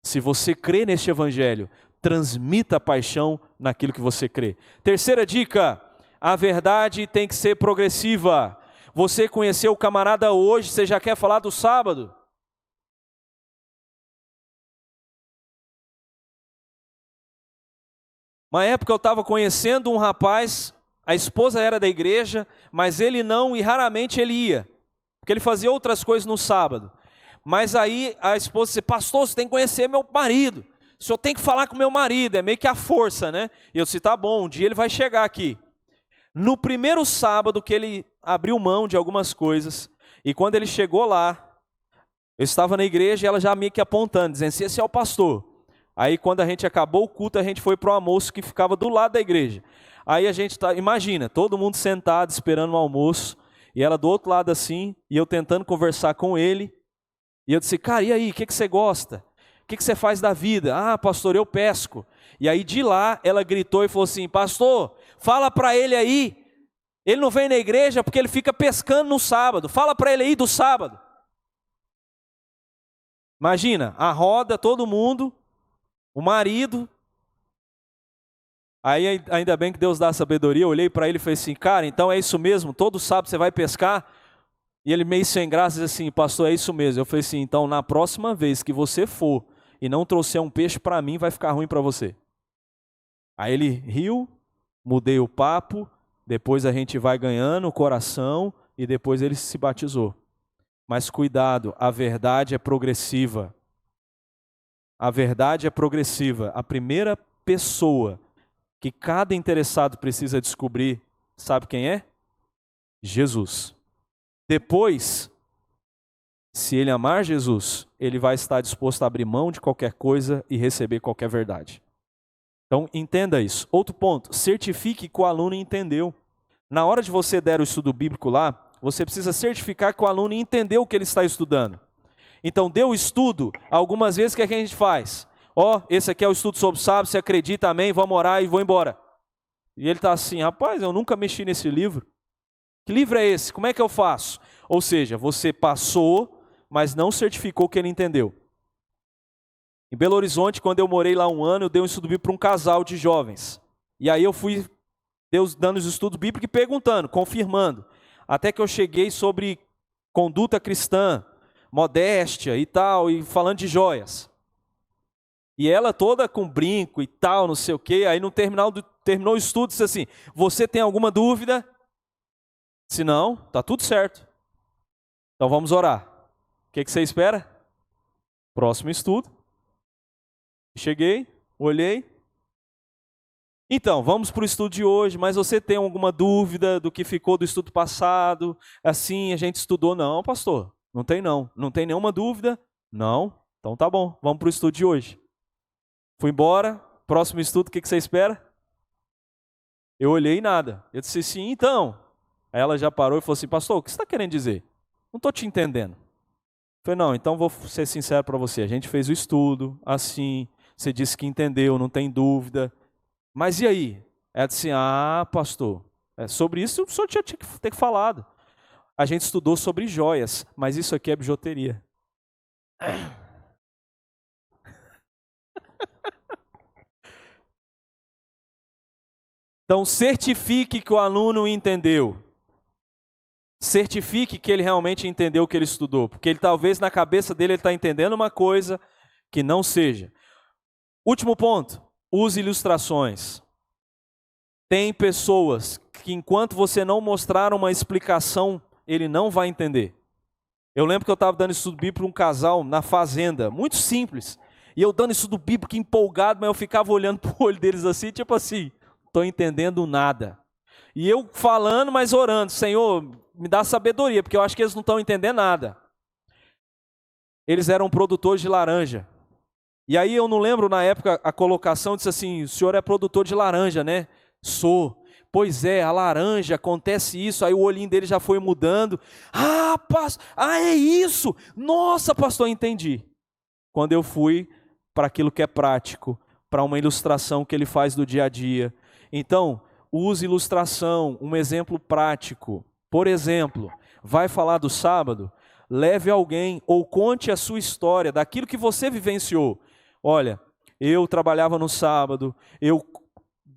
Se você crê neste evangelho, transmita paixão naquilo que você crê. Terceira dica, a verdade tem que ser progressiva. Você conheceu o camarada hoje, você já quer falar do sábado? Uma época eu estava conhecendo um rapaz, a esposa era da igreja, mas ele não, e raramente ele ia, porque ele fazia outras coisas no sábado. Mas aí a esposa disse: pastor, você tem que conhecer meu marido, o senhor tem que falar com meu marido, é meio que a força, né? E eu disse: tá bom, um dia ele vai chegar aqui. No primeiro sábado que ele abriu mão de algumas coisas, e quando ele chegou lá, eu estava na igreja e ela já meio que apontando, dizendo assim: esse é o pastor. Aí quando a gente acabou o culto, a gente foi para o almoço que ficava do lado da igreja. Aí a gente imagina, todo mundo sentado esperando o almoço, e ela do outro lado assim, e eu tentando conversar com ele, e eu disse: cara, e aí, o que você gosta? que você faz da vida? Ah, pastor, eu pesco. E aí de lá ela gritou e falou assim: pastor, fala para ele aí, ele não vem na igreja porque ele fica pescando no sábado, fala para ele aí do sábado. Imagina, a roda, todo mundo, o marido. Aí ainda bem que Deus dá sabedoria, eu olhei para ele e falei assim: cara, então é isso mesmo, todo sábado você vai pescar? E ele meio sem graça disse assim: pastor, é isso mesmo. Eu falei assim: então na próxima vez que você for e não trouxer um peixe para mim, vai ficar ruim para você. Aí ele riu, mudei o papo, depois a gente vai ganhando o coração e depois ele se batizou. Mas cuidado, a verdade é progressiva. A verdade é progressiva. A primeira pessoa que cada interessado precisa descobrir, sabe quem é? Jesus. Depois, se ele amar Jesus, ele vai estar disposto a abrir mão de qualquer coisa e receber qualquer verdade. Então, entenda isso. Outro ponto, certifique que o aluno entendeu. Na hora de você der o estudo bíblico lá, você precisa certificar que o aluno entendeu o que ele está estudando. Então, deu o estudo, algumas vezes o que a gente faz? Esse aqui é o estudo sobre o sábado, você acredita, amém, vamos orar e vou embora. E ele está assim: rapaz, eu nunca mexi nesse livro. Que livro é esse? Como é que eu faço? Ou seja, você passou, mas não certificou que ele entendeu. Em Belo Horizonte, quando eu morei lá 1 ano, eu dei um estudo bíblico para um casal de jovens. E aí eu fui Deus dando os estudos bíblicos e perguntando, confirmando. Até que eu cheguei sobre conduta cristã, modéstia e tal, e falando de joias. E ela toda com brinco e tal, não sei o quê. Aí no terminou o estudo, disse assim: você tem alguma dúvida? Se não, está tudo certo. Então vamos orar. O que você espera? Próximo estudo. Cheguei, olhei. Então, vamos para o estudo de hoje, mas você tem alguma dúvida do que ficou do estudo passado? Assim, a gente estudou? Não, pastor, não tem não. Não tem nenhuma dúvida? Não. Então tá bom, vamos para o estudo de hoje. Fui embora, próximo estudo, o que você espera? Eu olhei e nada. Eu disse assim: então. Aí ela já parou e falou assim: pastor, o que você está querendo dizer? Não estou te entendendo. Eu falei: não, então vou ser sincero para você. A gente fez o estudo, assim, você disse que entendeu, não tem dúvida. Mas e aí? Ela disse: ah, pastor, sobre isso o senhor tinha que ter falado. A gente estudou sobre joias, mas isso aqui é bijuteria. Então certifique que o aluno entendeu. Certifique que ele realmente entendeu o que ele estudou, porque ele talvez na cabeça dele ele está entendendo uma coisa que não seja. Último ponto, use ilustrações. Tem pessoas que enquanto você não mostrar uma explicação, ele não vai entender. Eu lembro que eu estava dando estudo bíblico para um casal na fazenda, muito simples. E eu dando estudo bíblico empolgado, mas eu ficava olhando para o olho deles assim, tipo assim, estou entendendo nada. E eu falando, mas orando: Senhor, me dá sabedoria, porque eu acho que eles não estão entendendo nada. Eles eram produtores de laranja. E aí eu não lembro na época a colocação, disse assim: o senhor é produtor de laranja, né? Sou. Pois é, a laranja, acontece isso. Aí o olhinho dele já foi mudando. Ah, pastor, é isso. Nossa, pastor, entendi. Quando eu fui para aquilo que é prático, para uma ilustração que ele faz do dia a dia. Então, use ilustração, um exemplo prático. Por exemplo, vai falar do sábado? Leve alguém ou conte a sua história daquilo que você vivenciou. Olha, eu trabalhava no sábado, eu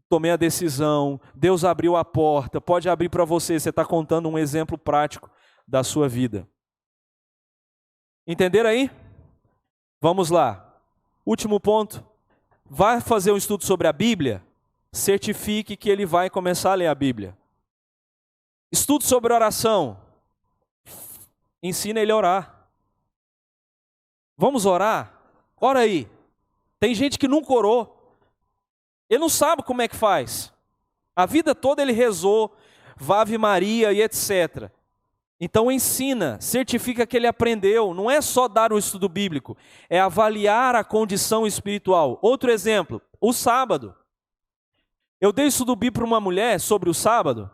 tomei a decisão, Deus abriu a porta, pode abrir para você está contando um exemplo prático da sua vida. Entenderam aí? Vamos lá. Último ponto. Vai fazer um estudo sobre a Bíblia? Certifique que ele vai começar a ler a Bíblia. Estudo sobre oração. Ensina ele a orar. Vamos orar? Ora aí. Tem gente que nunca orou. Ele não sabe como é que faz. A vida toda ele rezou, Ave Maria e etc. Então ensina, certifica que ele aprendeu. Não é só dar o estudo bíblico, é avaliar a condição espiritual. Outro exemplo, o sábado. Eu dei estudo bíblico para uma mulher sobre o sábado,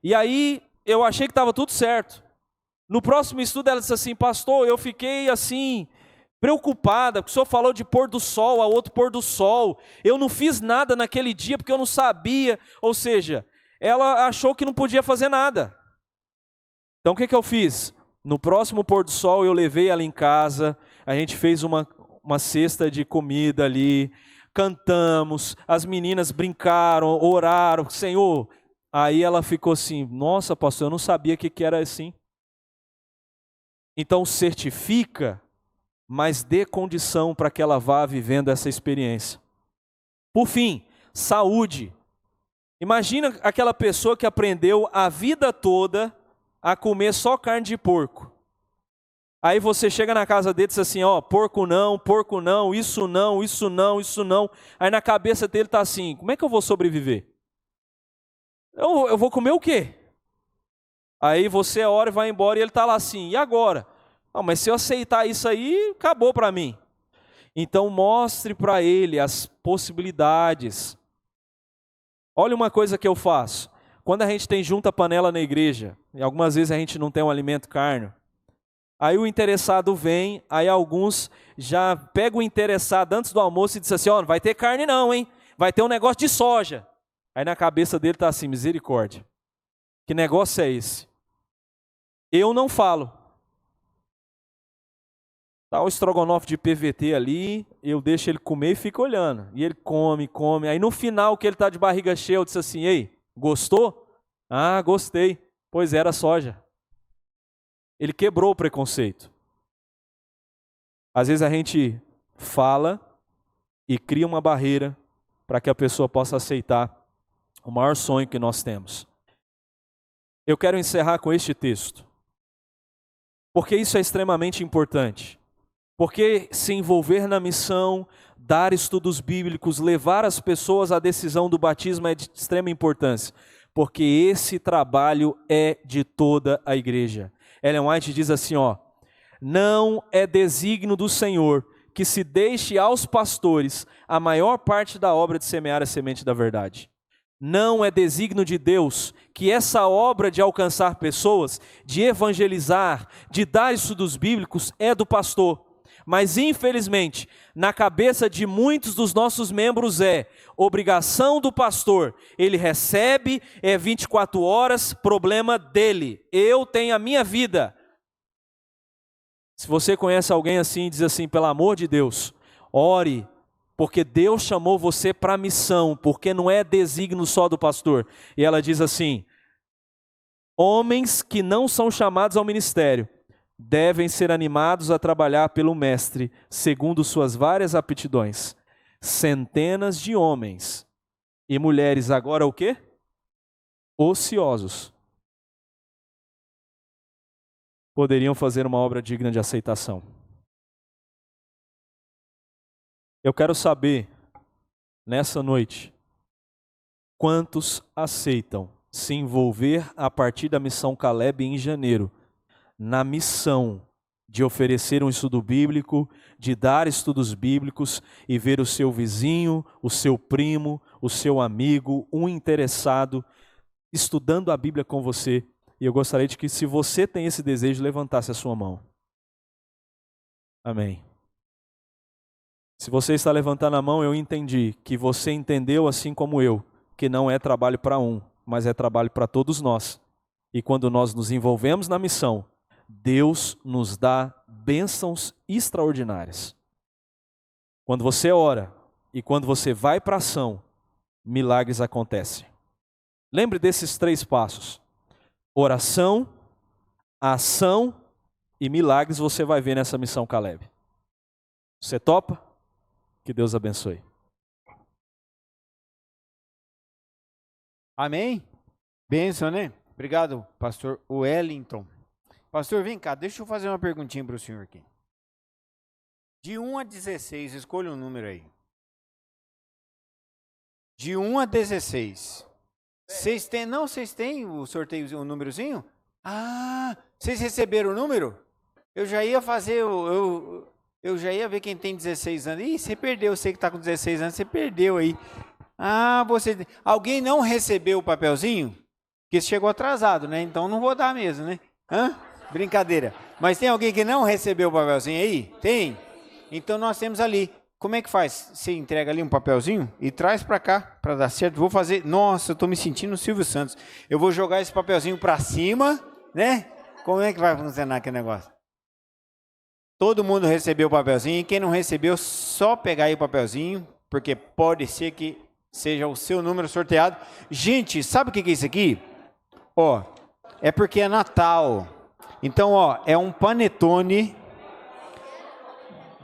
e aí eu achei que estava tudo certo. No próximo estudo ela disse assim: pastor, eu fiquei assim, preocupada, porque o senhor falou de pôr do sol, a outro pôr do sol, eu não fiz nada naquele dia porque eu não sabia, ou seja, ela achou que não podia fazer nada. Então o que eu fiz? No próximo pôr do sol eu levei ela em casa, a gente fez uma cesta de comida ali, cantamos, as meninas brincaram, oraram, Senhor. Aí ela ficou assim, nossa pastor, eu não sabia que era assim. Então certifica, mas dê condição para que ela vá vivendo essa experiência. Por fim, saúde. Imagina aquela pessoa que aprendeu a vida toda a comer só carne de porco. Aí você chega na casa dele e diz assim, ó, porco não, isso não, isso não, isso não. Aí na cabeça dele está assim, como é que eu vou sobreviver? Eu vou comer o quê? Aí você ora e vai embora e ele está lá assim, e agora? Não, mas se eu aceitar isso aí, acabou para mim. Então mostre para ele as possibilidades. Olha uma coisa que eu faço. Quando a gente tem junta panela na igreja, e algumas vezes a gente não tem um alimento carne, aí o interessado vem, aí alguns já pegam o interessado antes do almoço e dizem assim, ó, não vai ter carne não, hein? Vai ter um negócio de soja. Aí na cabeça dele está assim, misericórdia. Que negócio é esse? Eu não falo. Tá o estrogonofe de PVT ali, eu deixo ele comer e fico olhando. E ele come. Aí no final que ele está de barriga cheia, eu disse assim, ei, gostou? Ah, gostei. Pois era soja. Ele quebrou o preconceito. Às vezes a gente fala e cria uma barreira para que a pessoa possa aceitar o maior sonho que nós temos. Eu quero encerrar com este texto, porque isso é extremamente importante. Porque se envolver na missão, dar estudos bíblicos, levar as pessoas à decisão do batismo é de extrema importância. Porque esse trabalho é de toda a igreja. Ellen White diz assim, ó, não é desígnio do Senhor que se deixe aos pastores a maior parte da obra de semear a semente da verdade. Não é desígnio de Deus que essa obra de alcançar pessoas, de evangelizar, de dar estudos bíblicos é do pastor. Mas infelizmente, na cabeça de muitos dos nossos membros é obrigação do pastor. Ele recebe, é 24 horas, problema dele. Eu tenho a minha vida. Se você conhece alguém assim, diz assim, pelo amor de Deus, ore, porque Deus chamou você para a missão, porque não é desígnio só do pastor. E ela diz assim, homens que não são chamados ao ministério, devem ser animados a trabalhar pelo mestre, segundo suas várias aptidões. Centenas de homens e mulheres agora o quê? Ociosos. Poderiam fazer uma obra digna de aceitação. Eu quero saber, nessa noite, quantos aceitam se envolver a partir da missão Caleb em janeiro, na missão de oferecer um estudo bíblico, de dar estudos bíblicos e ver o seu vizinho, o seu primo, o seu amigo, um interessado, estudando a Bíblia com você. E eu gostaria de que, se você tem esse desejo, levantasse a sua mão. Amém. Se você está levantando a mão, eu entendi que você entendeu, assim como eu, que não é trabalho para um, mas é trabalho para todos nós. E quando nós nos envolvemos na missão, Deus nos dá bênçãos extraordinárias. Quando você ora e quando você vai para a ação, milagres acontecem. Lembre desses 3 passos. Oração, ação e milagres você vai ver nessa missão Caleb. Você topa? Que Deus abençoe. Amém? Bênção, né? Obrigado, pastor Wellington. Pastor, vem cá, deixa eu fazer uma perguntinha para o senhor aqui. De 1 a 16, escolha um número aí. De 1 a 16. Vocês têm o sorteio, o númerozinho? Ah, vocês receberam o número? Eu já ia fazer, eu já ia ver quem tem 16 anos. Ih, você perdeu, você que está com 16 anos, você perdeu aí. Ah, alguém não recebeu o papelzinho? Porque chegou atrasado, né? Então não vou dar mesmo, né? Hã? Brincadeira. Mas tem alguém que não recebeu o papelzinho aí? Tem? Então nós temos ali. Como é que faz? Você entrega ali um papelzinho e traz para cá para dar certo. Vou fazer. Nossa, eu estou me sentindo o Silvio Santos. Eu vou jogar esse papelzinho para cima, né? Como é que vai funcionar aquele negócio? Todo mundo recebeu o papelzinho. E quem não recebeu, só pegar aí o papelzinho, porque pode ser que seja o seu número sorteado. Gente, sabe o que é isso aqui? Ó, é porque é Natal. Então, ó, é um panetone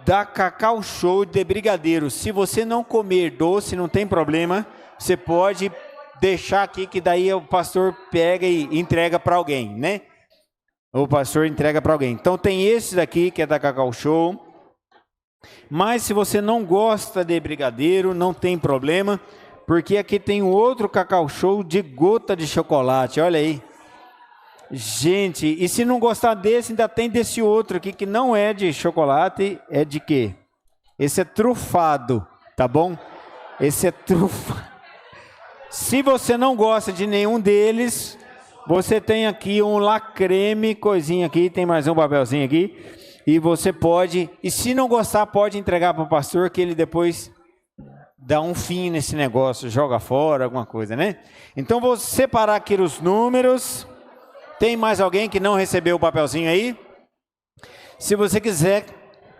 da Cacau Show de brigadeiro. Se você não comer doce, não tem problema. Você pode deixar aqui que daí o pastor pega e entrega para alguém, né? O pastor entrega para alguém. Então tem esse daqui que é da Cacau Show. Mas se você não gosta de brigadeiro, não tem problema, porque aqui tem outro Cacau Show de gota de chocolate. Olha aí. Gente, e se não gostar desse, ainda tem desse outro aqui que não é de chocolate, é de quê? Esse é trufado, tá bom? Esse é trufado. Se você não gosta de nenhum deles, você tem aqui um lacreme, coisinha aqui, tem mais um papelzinho aqui, e você pode, e se não gostar, pode entregar para o pastor, que ele depois dá um fim nesse negócio, joga fora, alguma coisa, né? Então vou separar aqui os números. Tem mais alguém que não recebeu o papelzinho aí? Se você quiser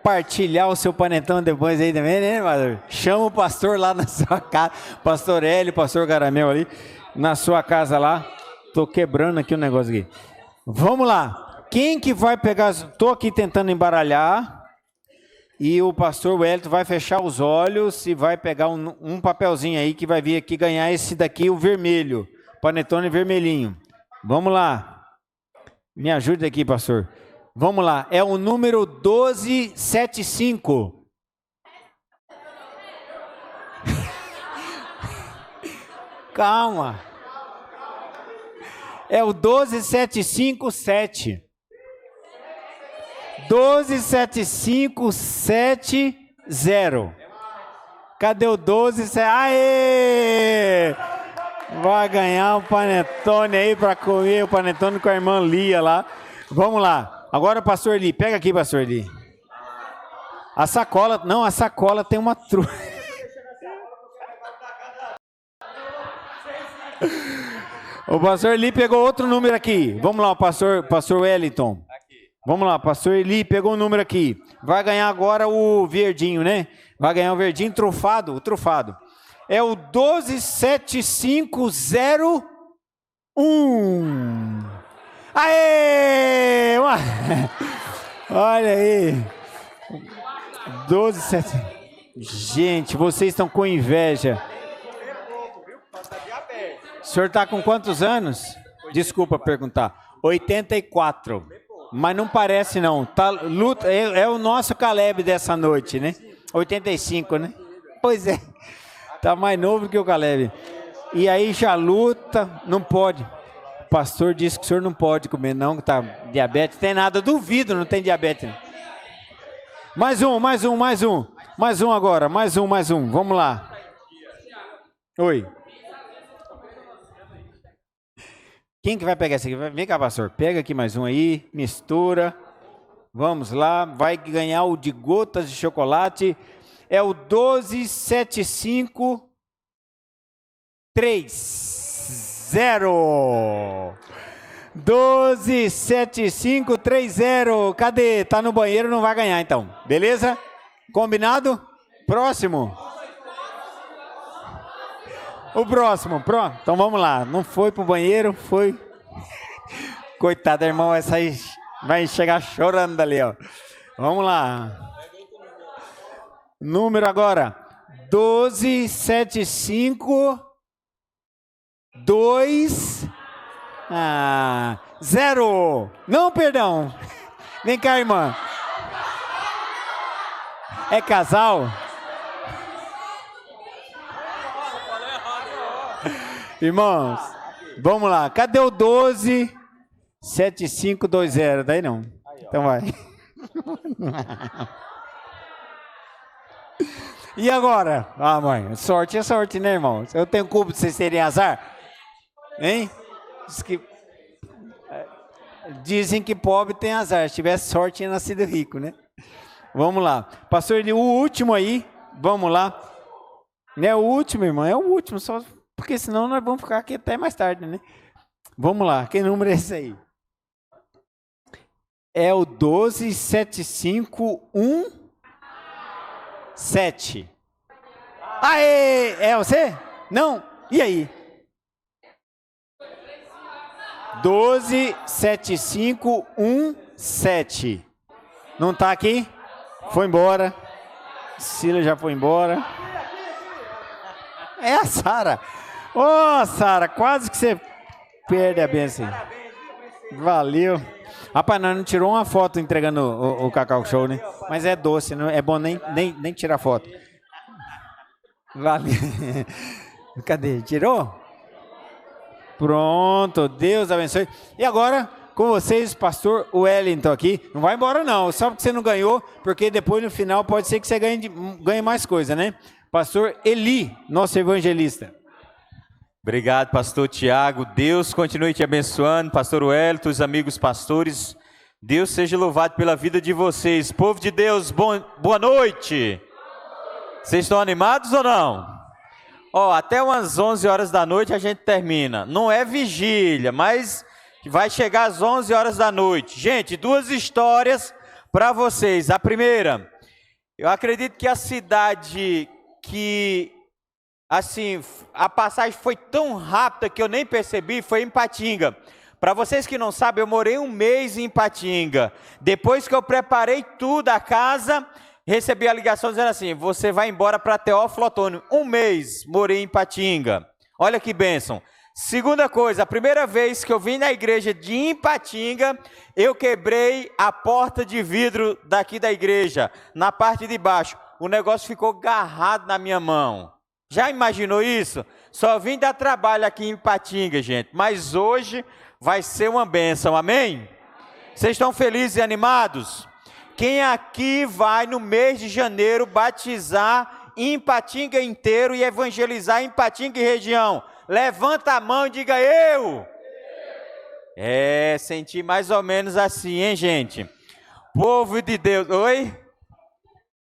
partilhar o seu panetão depois aí também, né, pastor? Chama o pastor lá na sua casa, pastor Hélio, pastor Caramel ali, na sua casa lá. Tô quebrando aqui o negócio aqui. Vamos lá. Quem que vai pegar? Tô aqui tentando embaralhar e o pastor Wellington vai fechar os olhos e vai pegar um papelzinho aí que vai vir aqui ganhar esse daqui, o vermelho, panetone vermelhinho. Vamos lá. Me ajude aqui, pastor. Vamos lá. É o número 1275. Calma. É o 12757. 12757. Cadê o 12? Aê! Vai ganhar um panetone aí para comer o panetone com a irmã Lia lá. Vamos lá. Agora, pastor Eli, pega aqui, pastor Eli. A sacola, não, a sacola tem uma trufa. O pastor Eli pegou outro número aqui. Vamos lá, pastor Wellington. Vamos lá, pastor Eli pegou um número aqui. Vai ganhar agora o verdinho, né? Vai ganhar o verdinho trufado, o trufado. É o 12701. Aê! Olha aí. 127. Gente, vocês estão com inveja. O senhor está com quantos anos? Desculpa perguntar. 84. Mas não parece não. Tá, luta, é o nosso Caleb dessa noite, né? 85, né? Pois é. Tá mais novo que o Caleb. E aí já luta, não pode. O pastor disse que o senhor não pode comer não, que tá diabetes. Tem nada, duvido, não tem diabetes. Mais um agora, mais um. Vamos lá. Oi. Quem que vai pegar esse aqui? Vem cá, pastor. Pega aqui mais um aí, mistura. Vamos lá, vai ganhar o de gotas de chocolate. É o 12753. 12753. Cadê? Tá no banheiro, não vai ganhar então. Beleza? Combinado? Próximo. O próximo, pronto. Então vamos lá. Não foi pro banheiro, foi. Coitado, irmão, vai sair, vai chegar chorando ali, ó. Vamos lá. Número agora. 12752. 0. Não, perdão. Vem cá, irmã. É casal? Irmãos, vamos lá. Cadê o 127520? Daí não. Então vai. E agora? Ah, mãe, sorte é sorte, né, irmão? Eu tenho culpa de vocês terem azar? Hein? Dizem que pobre tem azar. Se tivesse sorte, tinha nascido rico, né? Vamos lá. Pastor, o último aí. Vamos lá. Não é o último, irmão. É o último. Só porque senão nós vamos ficar aqui até mais tarde, né? Vamos lá. Que número é esse aí? É o 1275117. Aê! É você? Não? E aí? 1275117. Não tá aqui? Foi embora. Sila já foi embora. É a Sara. Ô, Sara, quase que você perde a bênção. Valeu. Rapaz, nós não tirou uma foto entregando o Cacau Show, né? Mas é doce, não é bom nem tirar foto. Valeu. Cadê? Tirou? Pronto, Deus abençoe. E agora, com vocês, pastor Wellington aqui. Não vai embora não, só porque você não ganhou, porque depois no final pode ser que você ganhe mais coisa, né? Pastor Eli, nosso evangelista. Obrigado, pastor Tiago. Deus continue te abençoando, pastor Wellington, os amigos pastores. Deus seja louvado pela vida de vocês. Povo de Deus, boa noite. Vocês estão animados ou não? Até umas 11 horas da noite a gente termina. Não é vigília, mas vai chegar às 11 horas da noite. Gente, duas histórias para vocês. A primeira, eu acredito que a cidade que, assim, a passagem foi tão rápida que eu nem percebi, foi em Ipatinga. Para vocês que não sabem, eu morei um mês em Ipatinga. Depois que eu preparei tudo, a casa, recebi a ligação dizendo assim, você vai embora para Teófilo Otoni. Um mês morei em Ipatinga. Olha que bênção. Segunda coisa, a primeira vez que eu vim na igreja de Ipatinga, eu quebrei a porta de vidro daqui da igreja, na parte de baixo. O negócio ficou agarrado na minha mão. Já imaginou isso? Só vim dar trabalho aqui em Ipatinga, gente. Mas hoje vai ser uma bênção, amém? Vocês estão felizes e animados? Quem aqui vai no mês de janeiro batizar em Ipatinga inteiro e evangelizar em Ipatinga e região? Levanta a mão e diga eu. Senti mais ou menos assim, hein, gente? Povo de Deus, oi?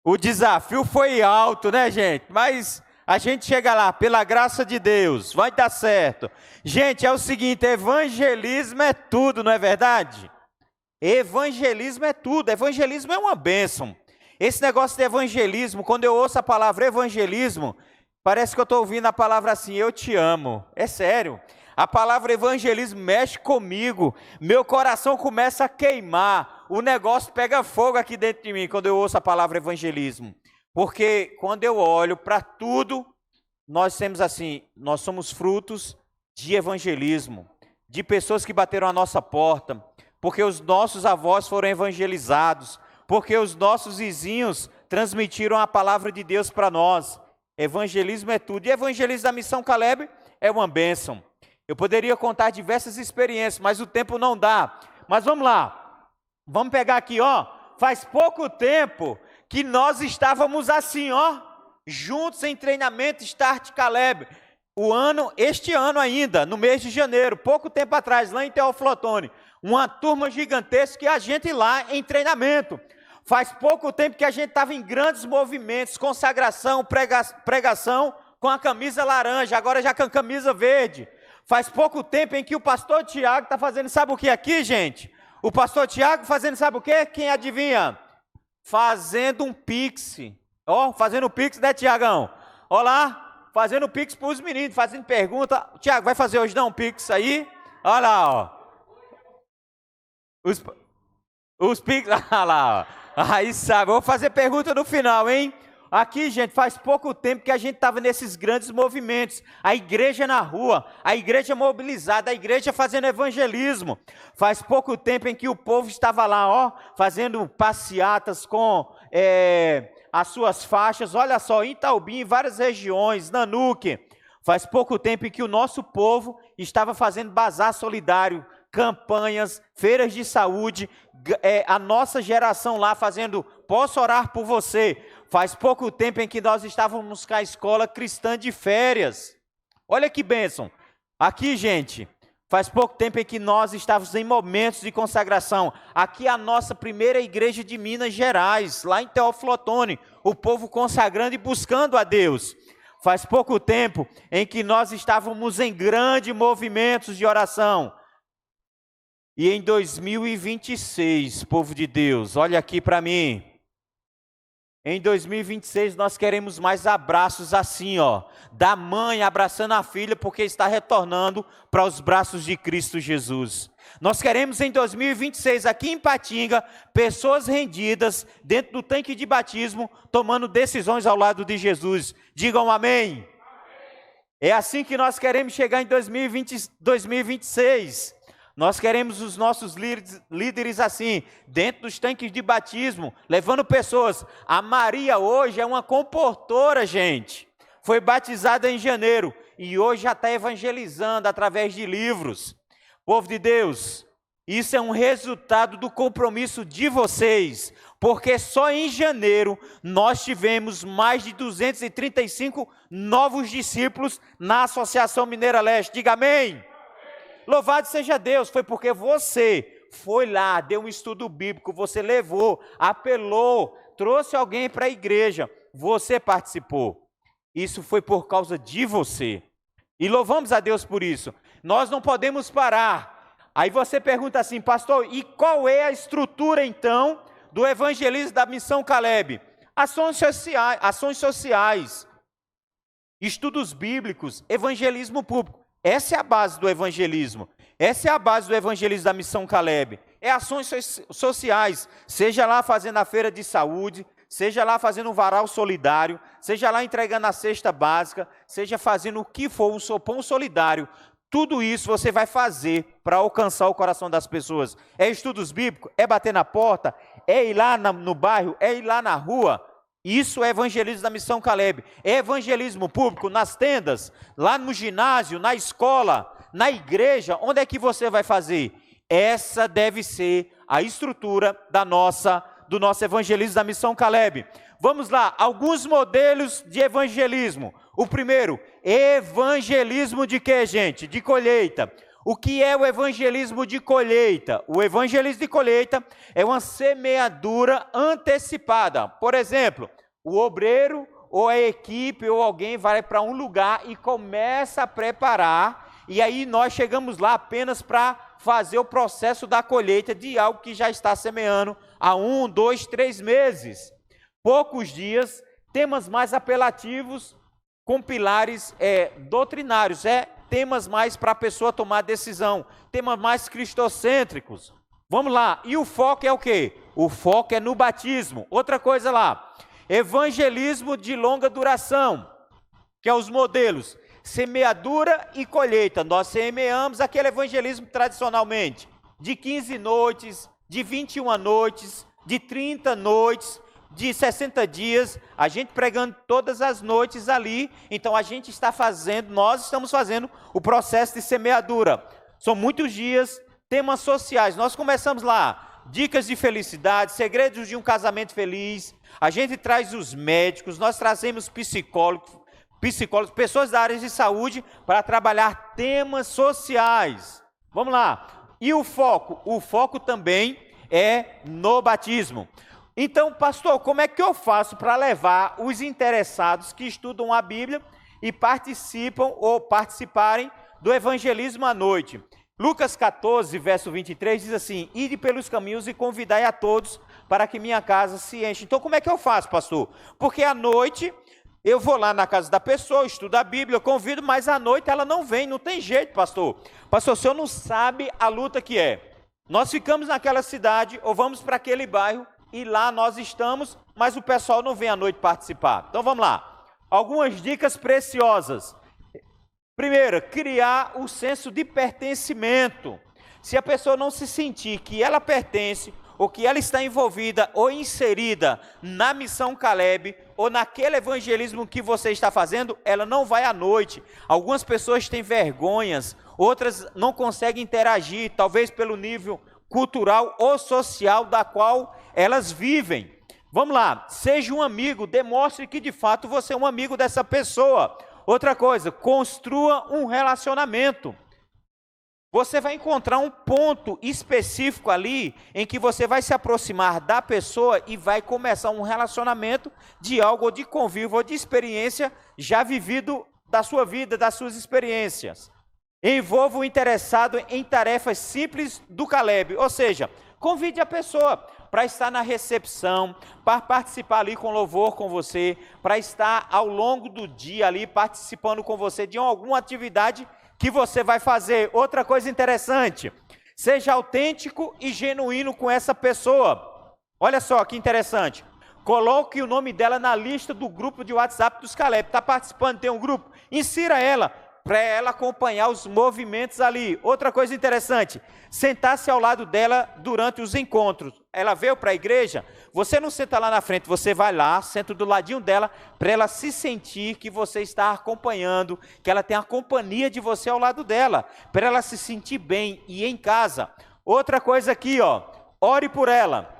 O desafio foi alto, né, gente? Mas a gente chega lá, pela graça de Deus, vai dar certo. Gente, é o seguinte, evangelismo é tudo, não é verdade? Evangelismo é tudo, evangelismo é uma bênção. Esse negócio de evangelismo, quando eu ouço a palavra evangelismo, parece que eu estou ouvindo a palavra assim, eu te amo. É sério. A palavra evangelismo mexe comigo, meu coração começa a queimar, o negócio pega fogo aqui dentro de mim quando eu ouço a palavra evangelismo. Porque quando eu olho para tudo, nós temos assim, nós somos frutos de evangelismo, de pessoas que bateram a nossa porta, porque os nossos avós foram evangelizados, porque os nossos vizinhos transmitiram a palavra de Deus para nós. Evangelismo é tudo. E evangelismo da Missão Caleb é uma bênção. Eu poderia contar diversas experiências, mas o tempo não dá. Mas vamos lá. Vamos pegar aqui, Faz pouco tempo que nós estávamos assim, juntos em treinamento Start Caleb. Este ano ainda, no mês de janeiro, pouco tempo atrás, lá em Teófilo Otoni, uma turma gigantesca e a gente lá em treinamento. Faz pouco tempo que a gente estava em grandes movimentos, consagração, pregação com a camisa laranja, agora já com a camisa verde. Faz pouco tempo em que o pastor Tiago está fazendo, sabe o que aqui, gente? O pastor Tiago fazendo, sabe o que? Quem adivinha? Fazendo um pix. Fazendo pix, né, Tiagão? Olha lá, fazendo pix para os meninos, fazendo pergunta. Tiago, vai fazer hoje não um pix aí? Olha lá, Os pix, olha lá, Aí sabe, eu vou fazer pergunta no final, hein? Aqui, gente, faz pouco tempo que a gente estava nesses grandes movimentos. A igreja na rua, a igreja mobilizada, a igreja fazendo evangelismo. Faz pouco tempo em que o povo estava lá, fazendo passeatas com as suas faixas. Olha só, em Itaubim, em várias regiões, Nanuque. Faz pouco tempo em que o nosso povo estava fazendo bazar solidário, campanhas, feiras de saúde, a nossa geração lá fazendo, posso orar por você. Faz pouco tempo em que nós estávamos com a escola cristã de férias. Olha que bênção. Aqui, gente, Faz pouco tempo em que nós estávamos em momentos de consagração. Aqui a nossa primeira igreja de Minas Gerais, lá em Teófilo Otoni, o povo consagrando e buscando a Deus. Faz pouco tempo em que nós estávamos em grandes movimentos de oração. E em 2026, povo de Deus, olha aqui para mim. Em 2026 nós queremos mais abraços assim, ó, da mãe abraçando a filha porque está retornando para os braços de Cristo Jesus. Nós queremos em 2026 aqui em Patinga, pessoas rendidas dentro do tanque de batismo, tomando decisões ao lado de Jesus. Digam amém. É assim que nós queremos chegar em 2026. Nós queremos os nossos líderes assim, dentro dos tanques de batismo, levando pessoas. A Maria hoje é uma comportora, gente. Foi batizada em janeiro e hoje já está evangelizando através de livros. Povo de Deus, isso é um resultado do compromisso de vocês, porque só em janeiro nós tivemos mais de 235 novos discípulos na Associação Mineira Leste. Diga amém. Louvado seja Deus, foi porque você foi lá, deu um estudo bíblico, você levou, apelou, trouxe alguém para a igreja, você participou. Isso foi por causa de você. E louvamos a Deus por isso. Nós não podemos parar. Aí você pergunta assim, pastor, e qual é a estrutura então do evangelismo da Missão Caleb? Ações sociais, estudos bíblicos, evangelismo público. Essa é a base do evangelismo. Essa é a base do evangelismo da Missão Caleb. É ações sociais, seja lá fazendo a feira de saúde, seja lá fazendo um varal solidário, seja lá entregando a cesta básica, seja fazendo o que for, um sopão solidário. Tudo isso você vai fazer para alcançar o coração das pessoas. É estudos bíblicos, é bater na porta, é ir lá no bairro, é ir lá na rua. Isso é evangelismo da Missão Caleb. É evangelismo público nas tendas, lá no ginásio, na escola, na igreja. Onde é que você vai fazer? Essa deve ser a estrutura do nosso evangelismo da Missão Caleb. Vamos lá, alguns modelos de evangelismo. O primeiro, evangelismo de quê, gente? De colheita. O que é o evangelismo de colheita? O evangelismo de colheita é uma semeadura antecipada. Por exemplo, o obreiro ou a equipe ou alguém vai para um lugar e começa a preparar, e aí nós chegamos lá apenas para fazer o processo da colheita de algo que já está semeando há 1, 2, 3 meses. Poucos dias, temas mais apelativos, com pilares doutrinários, temas mais para a pessoa tomar decisão, temas mais cristocêntricos. Vamos lá, e o foco é o quê? O foco é no batismo. Outra coisa lá, evangelismo de longa duração, que é os modelos, semeadura e colheita. Nós semeamos aquele evangelismo tradicionalmente, de 15 noites, de 21 noites, de 30 noites, de 60 dias, a gente pregando todas as noites ali. Então nós estamos fazendo o processo de semeadura. São muitos dias, temas sociais. Nós começamos lá, dicas de felicidade, segredos de um casamento feliz. A gente traz os médicos, nós trazemos psicólogos, pessoas da área de saúde para trabalhar temas sociais. Vamos lá. E o foco também é no batismo. Então, pastor, como é que eu faço para levar os interessados que estudam a Bíblia e participam ou participarem do evangelismo à noite? Lucas 14, verso 23 diz assim: ide pelos caminhos e convidai a todos para que minha casa se enche. Então, como é que eu faço, pastor? Porque à noite eu vou lá na casa da pessoa, estudo a Bíblia, eu convido, mas à noite ela não vem, não tem jeito, pastor. Pastor, o senhor não sabe a luta que é. Nós ficamos naquela cidade ou vamos para aquele bairro, e lá nós estamos, mas o pessoal não vem à noite participar. Então vamos lá. Algumas dicas preciosas. Primeiro, criar o senso de pertencimento. Se a pessoa não se sentir que ela pertence, ou que ela está envolvida ou inserida na Missão Caleb, ou naquele evangelismo que você está fazendo, ela não vai à noite. Algumas pessoas têm vergonhas, outras não conseguem interagir, talvez pelo nível cultural ou social da qual elas vivem. Vamos lá, seja um amigo, demonstre que de fato você é um amigo dessa pessoa. Outra coisa, construa um relacionamento. você vai encontrar um ponto específico ali em que você vai se aproximar da pessoa e vai começar um relacionamento de algo, ou de convívio, ou de experiência já vivido da sua vida, das suas experiências. Envolva o interessado em tarefas simples do Caleb, ou seja, convide a pessoa para estar na recepção, para participar ali com louvor com você, para estar ao longo do dia ali participando com você de alguma atividade que você vai fazer. Outra coisa interessante, seja autêntico e genuíno com essa pessoa. Olha só que interessante, coloque o nome dela na lista do grupo de WhatsApp dos Caleb. Está participando, tem um grupo? Insira ela, para ela acompanhar os movimentos ali. Outra coisa interessante, sentar-se ao lado dela durante os encontros. Ela veio para a igreja, você não senta lá na frente, você vai lá, senta do ladinho dela, para ela se sentir que você está acompanhando, que ela tem a companhia de você ao lado dela, para ela se sentir bem e em casa. Outra coisa aqui, ó, ore por ela.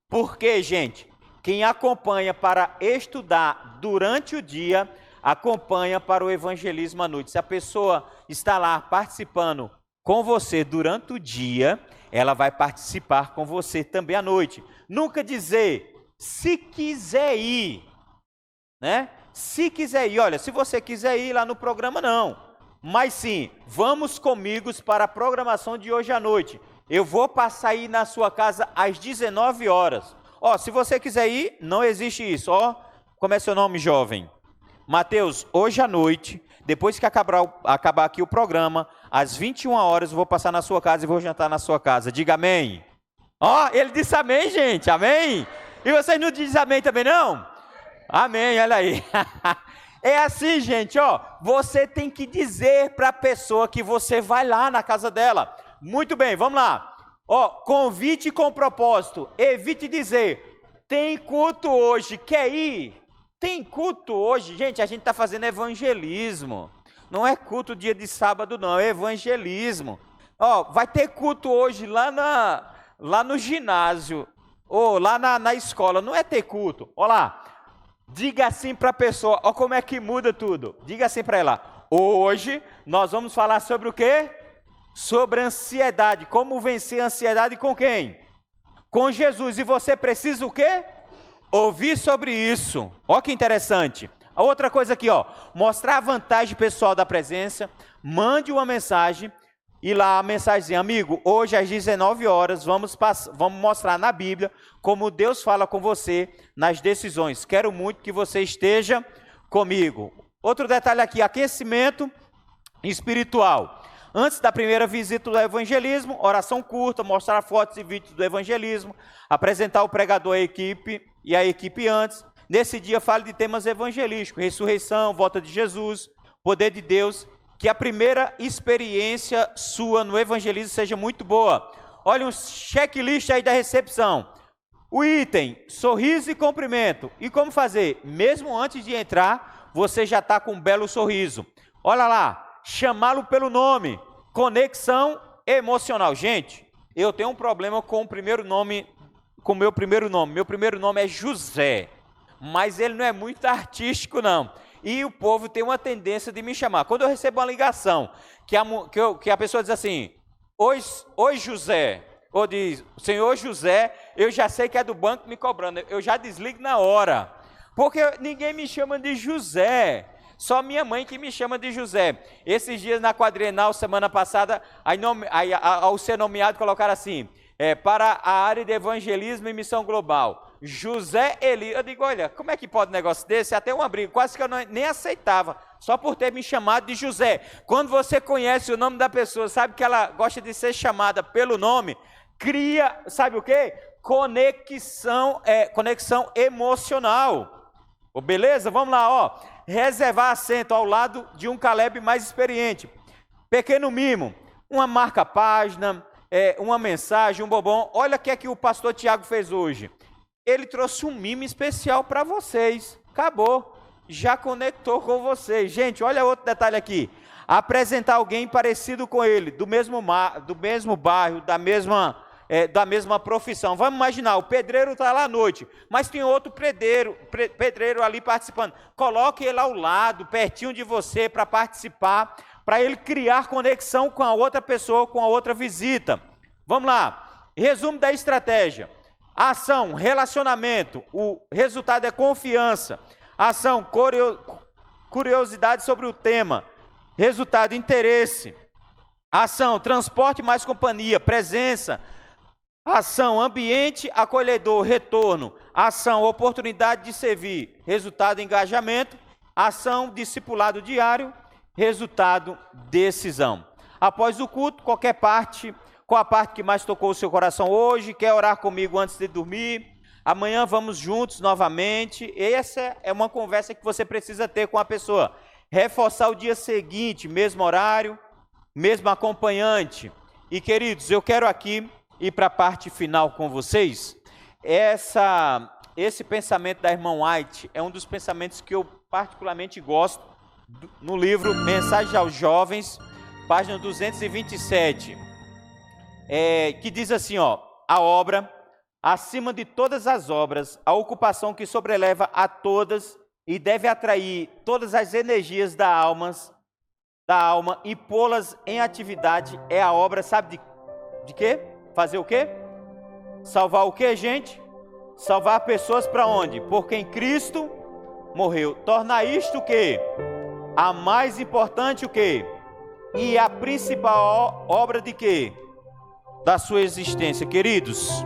Porque, gente, quem acompanha para estudar durante o dia, acompanha para o evangelismo à noite. Se a pessoa está lá participando com você durante o dia, ela vai participar com você também à noite. Nunca dizer, se quiser ir, né? Se quiser ir, olha, se você quiser ir lá no programa, não. Mas sim, vamos comigo para a programação de hoje à noite. Eu vou passar aí na sua casa às 19 horas. Ó, se você quiser ir, não existe isso. Ó, como é seu nome, jovem? Mateus, hoje à noite, depois que acabar aqui o programa, às 21 horas eu vou passar na sua casa e vou jantar na sua casa. Diga amém. Ó, ele disse amém, gente, amém. E vocês não dizem amém também, não? Amém, olha aí. É assim, gente, ó, você tem que dizer para a pessoa que você vai lá na casa dela. Muito bem, vamos lá. Ó, convite com propósito, evite dizer, tem culto hoje, quer ir? Tem culto hoje, gente, a gente está fazendo evangelismo. Não é culto dia de sábado, não, é evangelismo. Ó, vai ter culto hoje lá no ginásio, ou lá na escola, não é ter culto. Ó lá, diga assim para a pessoa, ó como é que muda tudo. Diga assim para ela, hoje nós vamos falar sobre o quê? Sobre ansiedade. Como vencer a ansiedade com quem? Com Jesus. E você precisa o quê? Ouvir sobre isso. Ó que interessante. A outra coisa aqui, ó, mostrar a vantagem pessoal da presença. Mande uma mensagem e lá a mensagem, amigo, hoje às 19 horas vamos mostrar na Bíblia como Deus fala com você nas decisões. Quero muito que você esteja comigo. Outro detalhe aqui, aquecimento espiritual. Antes da primeira visita do evangelismo, oração curta, mostrar fotos e vídeos do evangelismo, apresentar o pregador à equipe e a equipe antes. Nesse dia, fale de temas evangelísticos, ressurreição, volta de Jesus, poder de Deus. Que a primeira experiência sua no evangelismo seja muito boa. Olha um checklist aí da recepção. O item, sorriso e cumprimento. E como fazer? Mesmo antes de entrar, você já está com um belo sorriso. Olha lá. Chamá-lo pelo nome, conexão emocional. Gente, eu tenho um problema com o primeiro nome, com o meu primeiro nome. Meu primeiro nome é José, mas ele não é muito artístico, não. E o povo tem uma tendência de me chamar. Quando eu recebo uma ligação, que a pessoa diz assim, Oi José, ou diz, senhor José, eu já sei que é do banco me cobrando, eu já desligo na hora, porque ninguém me chama de José. Só minha mãe que me chama de José. Esses dias na quadrienal, semana passada, ao ser nomeado, colocaram assim, para a área de evangelismo e missão global, José Eli. Eu digo, olha, como é que pode um negócio desse? Até uma briga, quase que eu nem aceitava, só por ter me chamado de José. Quando você conhece o nome da pessoa, sabe que ela gosta de ser chamada pelo nome, cria, sabe o quê? Conexão emocional. Beleza? Vamos lá, ó. Reservar assento ao lado de um Caleb mais experiente. Pequeno mimo, uma marca-página, uma mensagem, um bombom. Olha o que é que o pastor Tiago fez hoje. Ele trouxe um mimo especial para vocês. Acabou. Já conectou com vocês. Gente, olha outro detalhe aqui. Apresentar alguém parecido com ele, do mesmo bairro, da mesma profissão. Vamos imaginar, o pedreiro está lá à noite, mas tem outro pedreiro ali participando. Coloque ele ao lado, pertinho de você, para participar, para ele criar conexão com a outra pessoa, com a outra visita. Vamos lá, resumo da estratégia. Ação, relacionamento, o resultado é confiança. Ação, curiosidade sobre o tema. Resultado, interesse. Ação, transporte mais companhia, presença. Ação, ambiente acolhedor, retorno. Ação, oportunidade de servir. Resultado, engajamento. Ação, discipulado diário. Resultado, decisão. Após o culto, qual a parte que mais tocou o seu coração hoje? Quer orar comigo antes de dormir? Amanhã vamos juntos novamente. Essa é uma conversa que você precisa ter com a pessoa. Reforçar o dia seguinte, mesmo horário, mesmo acompanhante. E queridos, eu quero aqui ir para a parte final com vocês. Esse pensamento da irmã White é um dos pensamentos que eu particularmente gosto, no livro Mensagem aos Jovens, página 227, que diz assim, a obra, acima de todas as obras, a ocupação que sobreleva a todas e deve atrair todas as energias da alma e pô-las em atividade, é a obra, sabe de quê? Fazer o quê? Salvar o quê, gente? Salvar pessoas para onde? Por quem Cristo morreu. Tornar isto o quê? A mais importante o quê? E a principal obra de quê? Da sua existência. Queridos,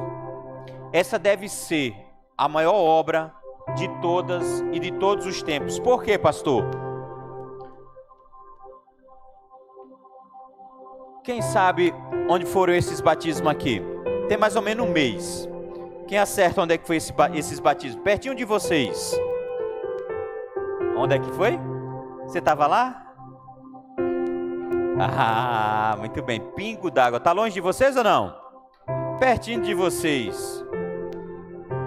essa deve ser a maior obra de todas e de todos os tempos. Por quê, pastor? Quem sabe onde foram esses batismos aqui? Tem mais ou menos um mês. Quem acerta onde é que foi esses batismos? Pertinho de vocês. Onde é que foi? Você estava lá? Ah, muito bem. Pingo d'Água. Está longe de vocês ou não? Pertinho de vocês.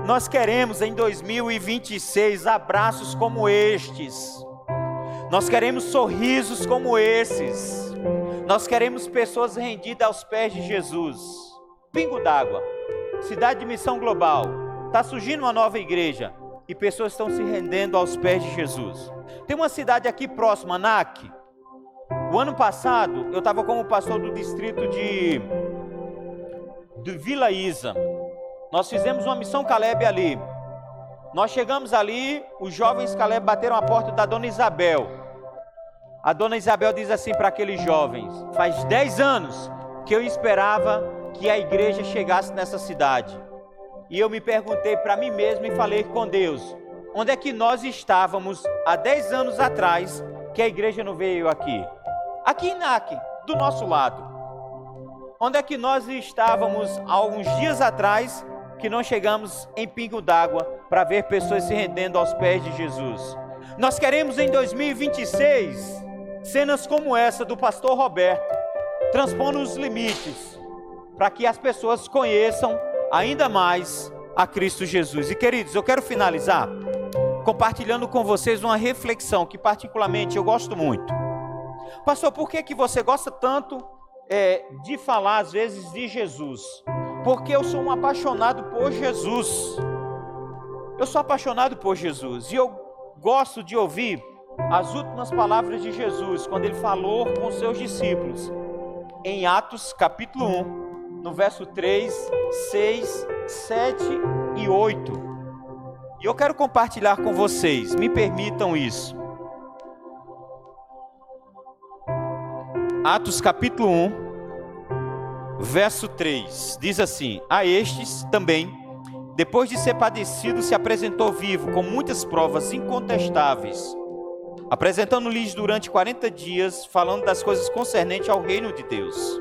Nós queremos em 2026 abraços como estes. Nós queremos sorrisos como esses. Nós queremos pessoas rendidas aos pés de Jesus. Pingo d'Água. Cidade de missão global. Está surgindo uma nova igreja. E pessoas estão se rendendo aos pés de Jesus. Tem uma cidade aqui próxima, NAC. O ano passado, eu estava como pastor do distrito de Vila Isa. Nós fizemos uma missão Caleb ali. Nós chegamos ali, os jovens Caleb bateram a porta da dona Isabel. A dona Isabel diz assim para aqueles jovens: faz 10 anos que eu esperava que a igreja chegasse nessa cidade. E eu me perguntei para mim mesmo e falei com Deus: onde é que nós estávamos há 10 anos atrás que a igreja não veio aqui? Aqui em NAC, do nosso lado. Onde é que nós estávamos há uns dias atrás que não chegamos em Pingo d'Água para ver pessoas se rendendo aos pés de Jesus? Nós queremos em 2026 cenas como essa do pastor Roberto, transpondo os limites, para que as pessoas conheçam ainda mais a Cristo Jesus. E queridos, eu quero finalizar compartilhando com vocês uma reflexão que particularmente eu gosto muito. Pastor, por que você gosta tanto de falar às vezes de Jesus? Porque eu sou um apaixonado por Jesus. Eu sou apaixonado por Jesus e eu gosto de ouvir as últimas palavras de Jesus quando ele falou com os seus discípulos em Atos capítulo 1, no verso 3, 6, 7 e 8. E eu quero compartilhar com vocês, me permitam isso. Atos capítulo 1, verso 3, diz assim: a estes também, depois de ser padecido, se apresentou vivo, com muitas provas incontestáveis, apresentando-lhes durante 40 dias, falando das coisas concernentes ao reino de Deus.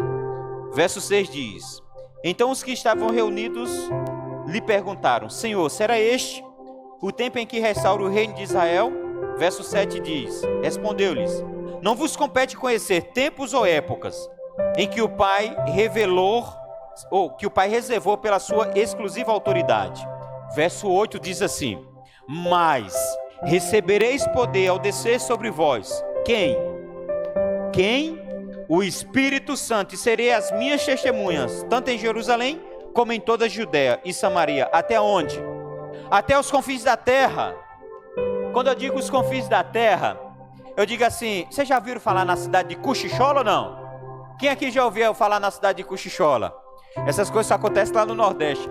Verso 6 diz: então os que estavam reunidos lhe perguntaram: Senhor, será este o tempo em que restaura o reino de Israel? Verso 7 diz: respondeu-lhes: não vos compete conhecer tempos ou épocas em que o Pai revelou, ou que o Pai reservou pela sua exclusiva autoridade. Verso 8 diz assim: mas recebereis poder ao descer sobre vós. Quem? O Espírito Santo, e serei as minhas testemunhas, tanto em Jerusalém como em toda a Judéia e Samaria. Até onde? Até os confins da terra. Quando eu digo os confins da terra, eu digo assim, vocês já ouviram falar na cidade de Cochichola ou não? Quem aqui já ouviu falar na cidade de Cochichola? Essas coisas só acontecem lá no Nordeste.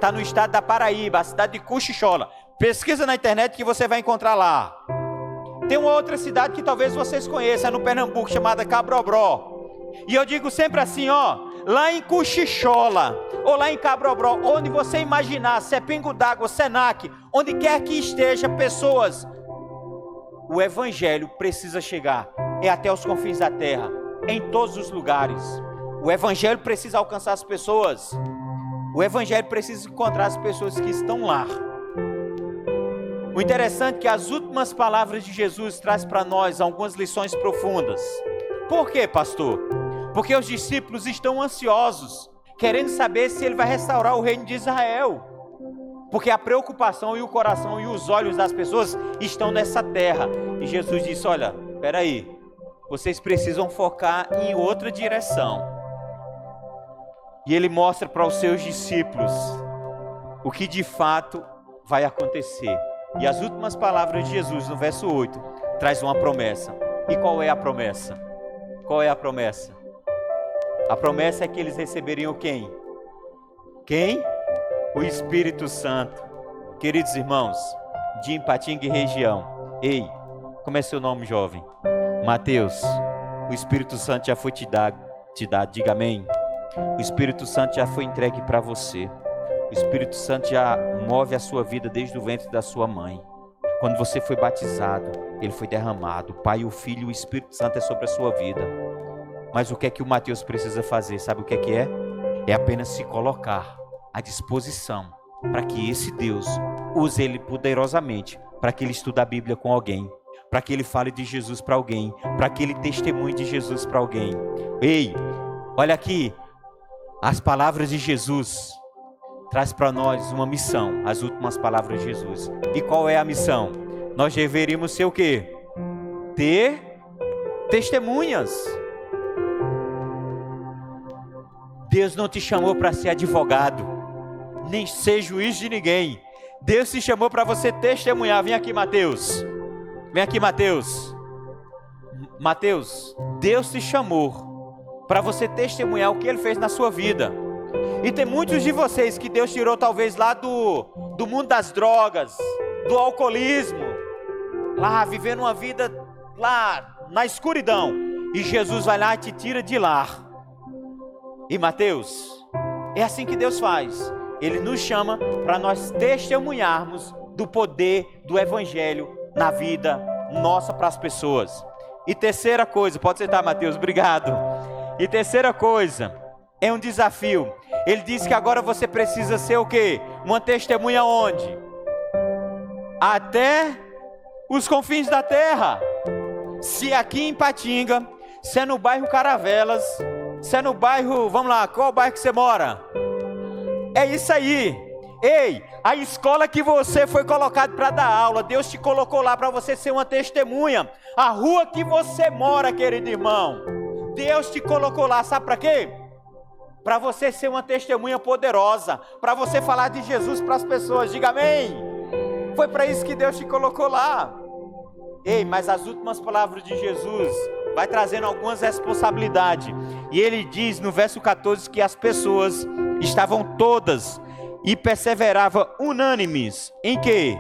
Tá no estado da Paraíba, a cidade de Cochichola. Pesquisa na internet que você vai encontrar lá. Tem uma outra cidade que talvez vocês conheçam, no Pernambuco, chamada Cabrobró. E eu digo sempre assim, ó, lá em Cochichola, ou lá em Cabrobró, onde você imaginar, se é Pingo d'Água, Senac, onde quer que esteja pessoas, o evangelho precisa chegar, é até os confins da terra, em todos os lugares. O evangelho precisa alcançar as pessoas, o evangelho precisa encontrar as pessoas que estão lá. O interessante é que as últimas palavras de Jesus traz para nós algumas lições profundas. Por quê, pastor? Porque os discípulos estão ansiosos, querendo saber se ele vai restaurar o reino de Israel. Porque a preocupação e o coração e os olhos das pessoas estão nessa terra. E Jesus disse, olha, peraí, vocês precisam focar em outra direção. E ele mostra para os seus discípulos o que de fato vai acontecer. E as últimas palavras de Jesus, no verso 8, traz uma promessa. E qual é a promessa? Qual é a promessa? A promessa é que eles receberiam quem? Quem? O Espírito Santo. Queridos irmãos, de Ipatinga e região. Ei, como é seu nome, jovem? Mateus. O Espírito Santo já foi te dado, diga amém. O Espírito Santo já foi entregue para você. O Espírito Santo já move a sua vida desde o ventre da sua mãe. Quando você foi batizado, ele foi derramado. O Pai, o Filho e o Espírito Santo é sobre a sua vida. Mas o que é que o Mateus precisa fazer? Sabe o que é? É apenas se colocar à disposição para que esse Deus use ele poderosamente, para que ele estude a Bíblia com alguém, para que ele fale de Jesus para alguém, para que ele testemunhe de Jesus para alguém. Ei, olha aqui, as palavras de Jesus traz para nós uma missão, as últimas palavras de Jesus. E qual é a missão? Nós deveríamos ser o quê? Ter testemunhas. Deus não te chamou para ser advogado, nem ser juiz de ninguém. Deus te chamou para você testemunhar. Vem aqui, Mateus. Vem aqui, Mateus. Mateus, Deus te chamou para você testemunhar o que Ele fez na sua vida. E tem muitos de vocês que Deus tirou talvez lá do mundo das drogas, do alcoolismo, lá vivendo uma vida lá na escuridão. E Jesus vai lá e te tira de lá. E Mateus, é assim que Deus faz. Ele nos chama para nós testemunharmos do poder do Evangelho na vida nossa para as pessoas. E terceira coisa, pode sentar, Mateus, obrigado. E terceira coisa, é um desafio. Ele diz que agora você precisa ser o quê? Uma testemunha onde? Até os confins da terra. Se aqui em Ipatinga, se é no bairro Caravelas, se é no bairro, vamos lá, qual bairro que você mora? É isso aí. Ei, a escola que você foi colocado para dar aula, Deus te colocou lá para você ser uma testemunha. A rua que você mora, querido irmão, Deus te colocou lá, sabe para quê? Para você ser uma testemunha poderosa, para você falar de Jesus para as pessoas, diga amém. Foi para isso que Deus te colocou lá. Ei, mas as últimas palavras de Jesus vai trazendo algumas responsabilidades. E ele diz no verso 14 que as pessoas estavam todas e perseveravam unânimes. Em quê?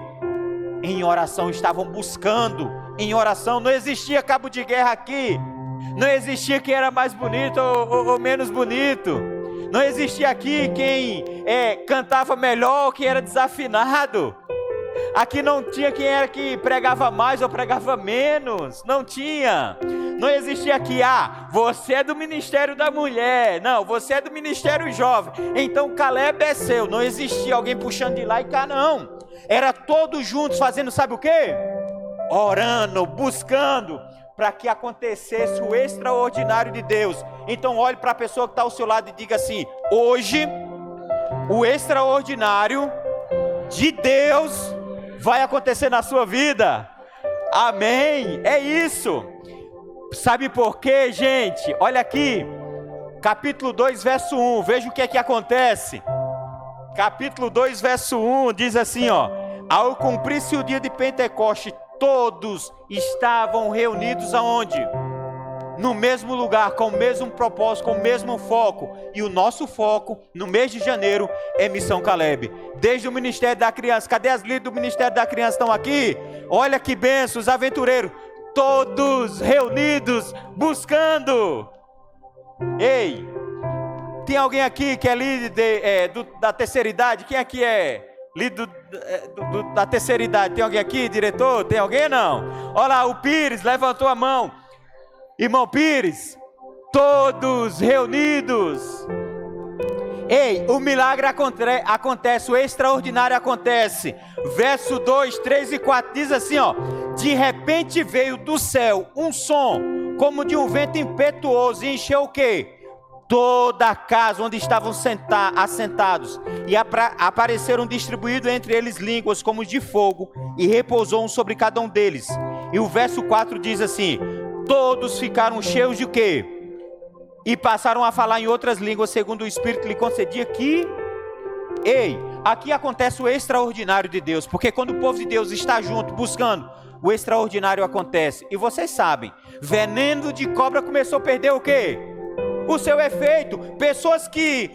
Em oração, estavam buscando. Em oração, não existia cabo de guerra aqui. Não existia quem era mais bonito ou menos bonito. Não existia aqui quem cantava melhor, quem era desafinado. Aqui não tinha quem era que pregava mais ou pregava menos. Não tinha. Não existia aqui, você é do ministério da mulher. Não, você é do ministério jovem. Então Caleb é seu. Não existia alguém puxando de lá e cá, não. Era todos juntos fazendo, sabe o quê? Orando, buscando, para que acontecesse o extraordinário de Deus. Então olhe para a pessoa que está ao seu lado e diga assim: hoje, o extraordinário de Deus vai acontecer na sua vida. Amém, é isso. Sabe por quê, gente? Olha aqui, capítulo 2, verso 1, veja o que é que acontece. Capítulo 2, verso 1, diz assim, ó: ao cumprir-se o dia de Pentecoste, todos estavam reunidos aonde? No mesmo lugar, com o mesmo propósito, com o mesmo foco. E o nosso foco, no mês de janeiro, é Missão Caleb. Desde o Ministério da Criança. Cadê as líderes do Ministério da Criança? Estão aqui? Olha que benção, os aventureiros. Todos reunidos, buscando. Ei, tem alguém aqui que é líder da terceira idade? Quem aqui é líder da terceira idade? Tem alguém aqui, diretor? Tem alguém? Não. Olha lá, o Pires levantou a mão. Irmão Pires, todos reunidos. Ei, o milagre acontece, o extraordinário acontece. Verso 2, 3 e 4 diz assim, ó: de repente veio do céu um som, como de um vento impetuoso, e encheu o quê? Toda a casa onde estavam assentados. E apareceram distribuídos entre eles línguas como de fogo, e repousou um sobre cada um deles. E o verso 4 diz assim: todos ficaram cheios de quê? E passaram a falar em outras línguas, segundo o Espírito lhe concedia que... Ei, aqui acontece o extraordinário de Deus, porque quando o povo de Deus está junto, buscando, o extraordinário acontece. E vocês sabem, veneno de cobra começou a perder o quê? O seu efeito. Pessoas que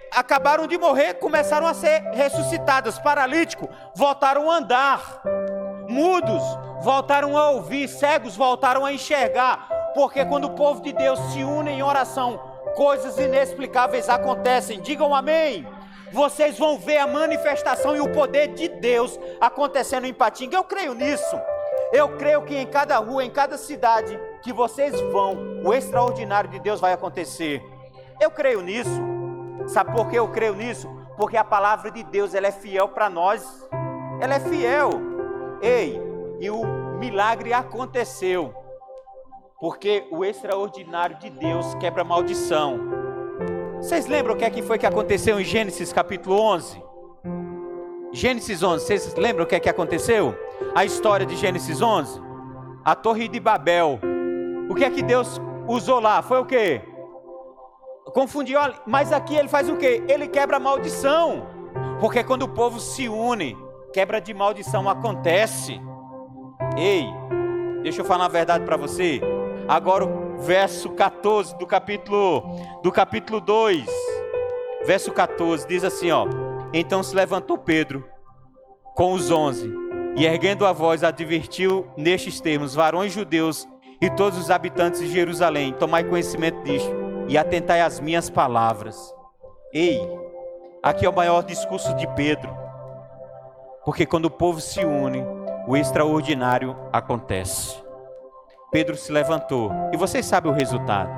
acabaram de morrer começaram a ser ressuscitadas. Paralíticos voltaram a andar. Mudos voltaram a ouvir. Cegos voltaram a enxergar. Porque quando o povo de Deus se une em oração, coisas inexplicáveis acontecem. Digam amém. Vocês vão ver a manifestação e o poder de Deus acontecendo em Patinga. Eu creio nisso. Eu creio que em cada rua, em cada cidade que vocês vão, o extraordinário de Deus vai acontecer. Eu creio nisso. Sabe por que eu creio nisso? Porque a palavra de Deus, ela é fiel para nós. Ela é fiel. Ei, e o milagre aconteceu. Porque o extraordinário de Deus quebra a maldição. Vocês lembram o que foi que aconteceu em Gênesis capítulo 11? Gênesis 11, vocês lembram o que aconteceu? A história de Gênesis 11? A Torre de Babel. O que Deus usou lá? Foi o quê? Confundiu, mas aqui ele faz o quê? Ele quebra a maldição. Porque quando o povo se une, quebra de maldição acontece. Ei, deixa eu falar a verdade para você. Agora o verso 14 do capítulo 2. Verso 14 diz assim, ó: então se levantou Pedro com os 11 e erguendo a voz advertiu nestes termos: varões judeus e todos os habitantes de Jerusalém, tomai conhecimento disto e atentai às minhas palavras. Ei, aqui é o maior discurso de Pedro, porque quando o povo se une, o extraordinário acontece. Pedro se levantou, e vocês sabem o resultado.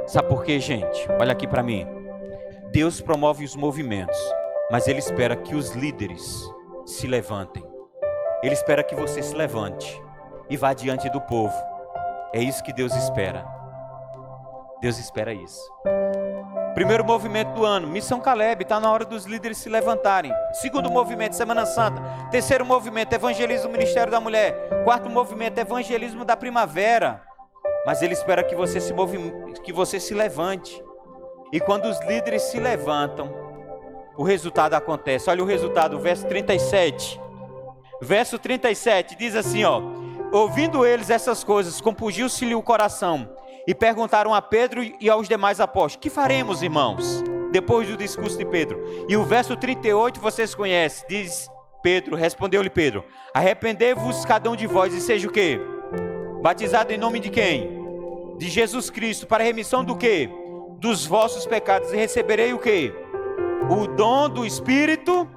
Sabe por quê, gente? Olha aqui para mim. Deus promove os movimentos, mas Ele espera que os líderes se levantem. Ele espera que você se levante e vá diante do povo. É isso que Deus espera. Deus espera isso. Primeiro movimento do ano, Missão Caleb, está na hora dos líderes se levantarem. Segundo movimento, Semana Santa. Terceiro movimento, evangelismo, Ministério da Mulher. Quarto movimento, evangelismo da primavera. Mas Ele espera que você se levante. E quando os líderes se levantam, o resultado acontece. Olha o resultado, verso 37. Verso 37 diz assim, ó: ouvindo eles essas coisas, compungiu-se-lhe o coração, e perguntaram a Pedro e aos demais apóstolos: que faremos, irmãos? Depois do discurso de Pedro. E o verso 38 vocês conhecem. Diz Pedro, respondeu-lhe Pedro: arrependei-vos cada um de vós e seja o quê? Batizado em nome de quem? De Jesus Cristo, para a remissão do quê? Dos vossos pecados, e receberei o quê? O dom do Espírito.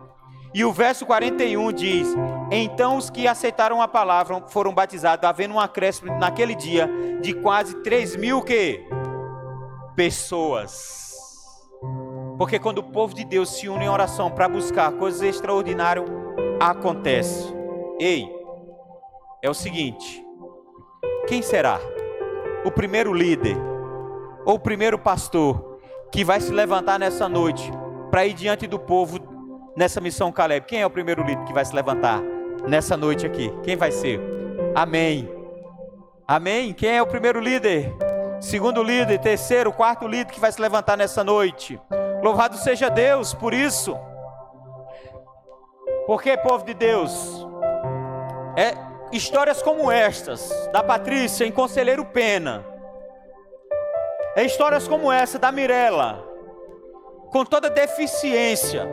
E o verso 41 diz: então os que aceitaram a palavra foram batizados, havendo um acréscimo naquele dia de quase 3.000 quê? Pessoas. Porque quando o povo de Deus se une em oração para buscar coisas extraordinárias, acontece. Ei, é o seguinte: quem será o primeiro líder ou o primeiro pastor que vai se levantar nessa noite para ir diante do povo nessa missão Caleb? Quem é o primeiro líder que vai se levantar nessa noite aqui? Quem vai ser? Amém. Amém? Quem é o primeiro líder? Segundo líder, terceiro, quarto líder que vai se levantar nessa noite? Louvado seja Deus por isso. Porque, povo de Deus, Histórias como estas, da Patrícia em Conselheiro Pena. Histórias como essa da Mirela, com toda deficiência.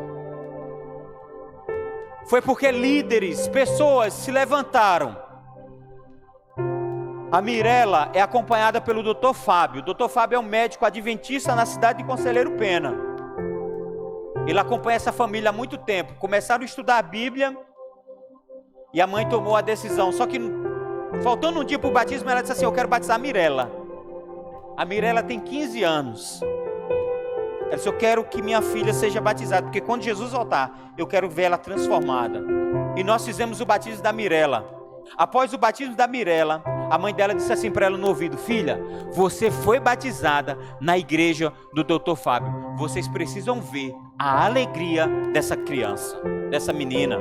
Foi porque líderes, pessoas se levantaram. A Mirela é acompanhada pelo Dr. Fábio. O Dr. Fábio é um médico adventista na cidade de Conselheiro Pena. Ele acompanha essa família há muito tempo. Começaram a estudar a Bíblia e a mãe tomou a decisão. Só que, faltando um dia para o batismo, ela disse assim: eu quero batizar a Mirela. A Mirela tem 15 anos. Ela disse: eu quero que minha filha seja batizada, porque quando Jesus voltar, eu quero ver ela transformada. E nós fizemos o batismo da Mirela. Após o batismo da Mirela, a mãe dela disse assim para ela no ouvido: filha, você foi batizada na igreja do Dr. Fábio. Vocês precisam ver a alegria dessa criança, dessa menina,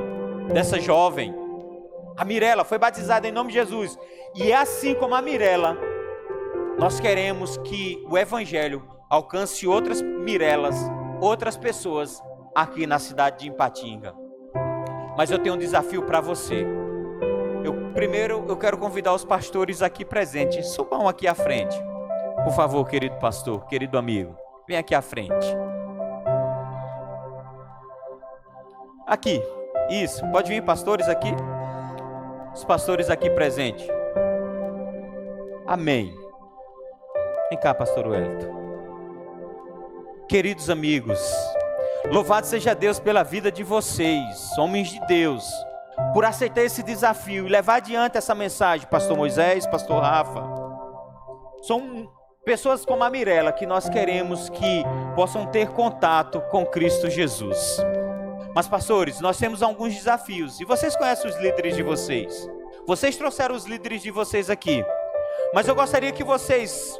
dessa jovem. A Mirela foi batizada em nome de Jesus. E é assim como a Mirela, nós queremos que o Evangelho alcance outras Mirelas, outras pessoas aqui na cidade de Ipatinga. Mas eu tenho um desafio para você. Primeiro eu quero convidar os pastores aqui presentes. Subam aqui à frente. Por favor, querido pastor, querido amigo. Vem aqui à frente. Aqui. Isso. Pode vir, pastores, aqui. Os pastores aqui presentes. Amém. Vem cá, pastor Wellington. Queridos amigos, louvado seja Deus pela vida de vocês, homens de Deus, por aceitar esse desafio e levar adiante essa mensagem. Pastor Moisés, pastor Rafa, são pessoas como a Mirela que nós queremos que possam ter contato com Cristo Jesus. Mas pastores, nós temos alguns desafios, e vocês conhecem os líderes de vocês. Vocês trouxeram os líderes de vocês aqui, mas eu gostaria que vocês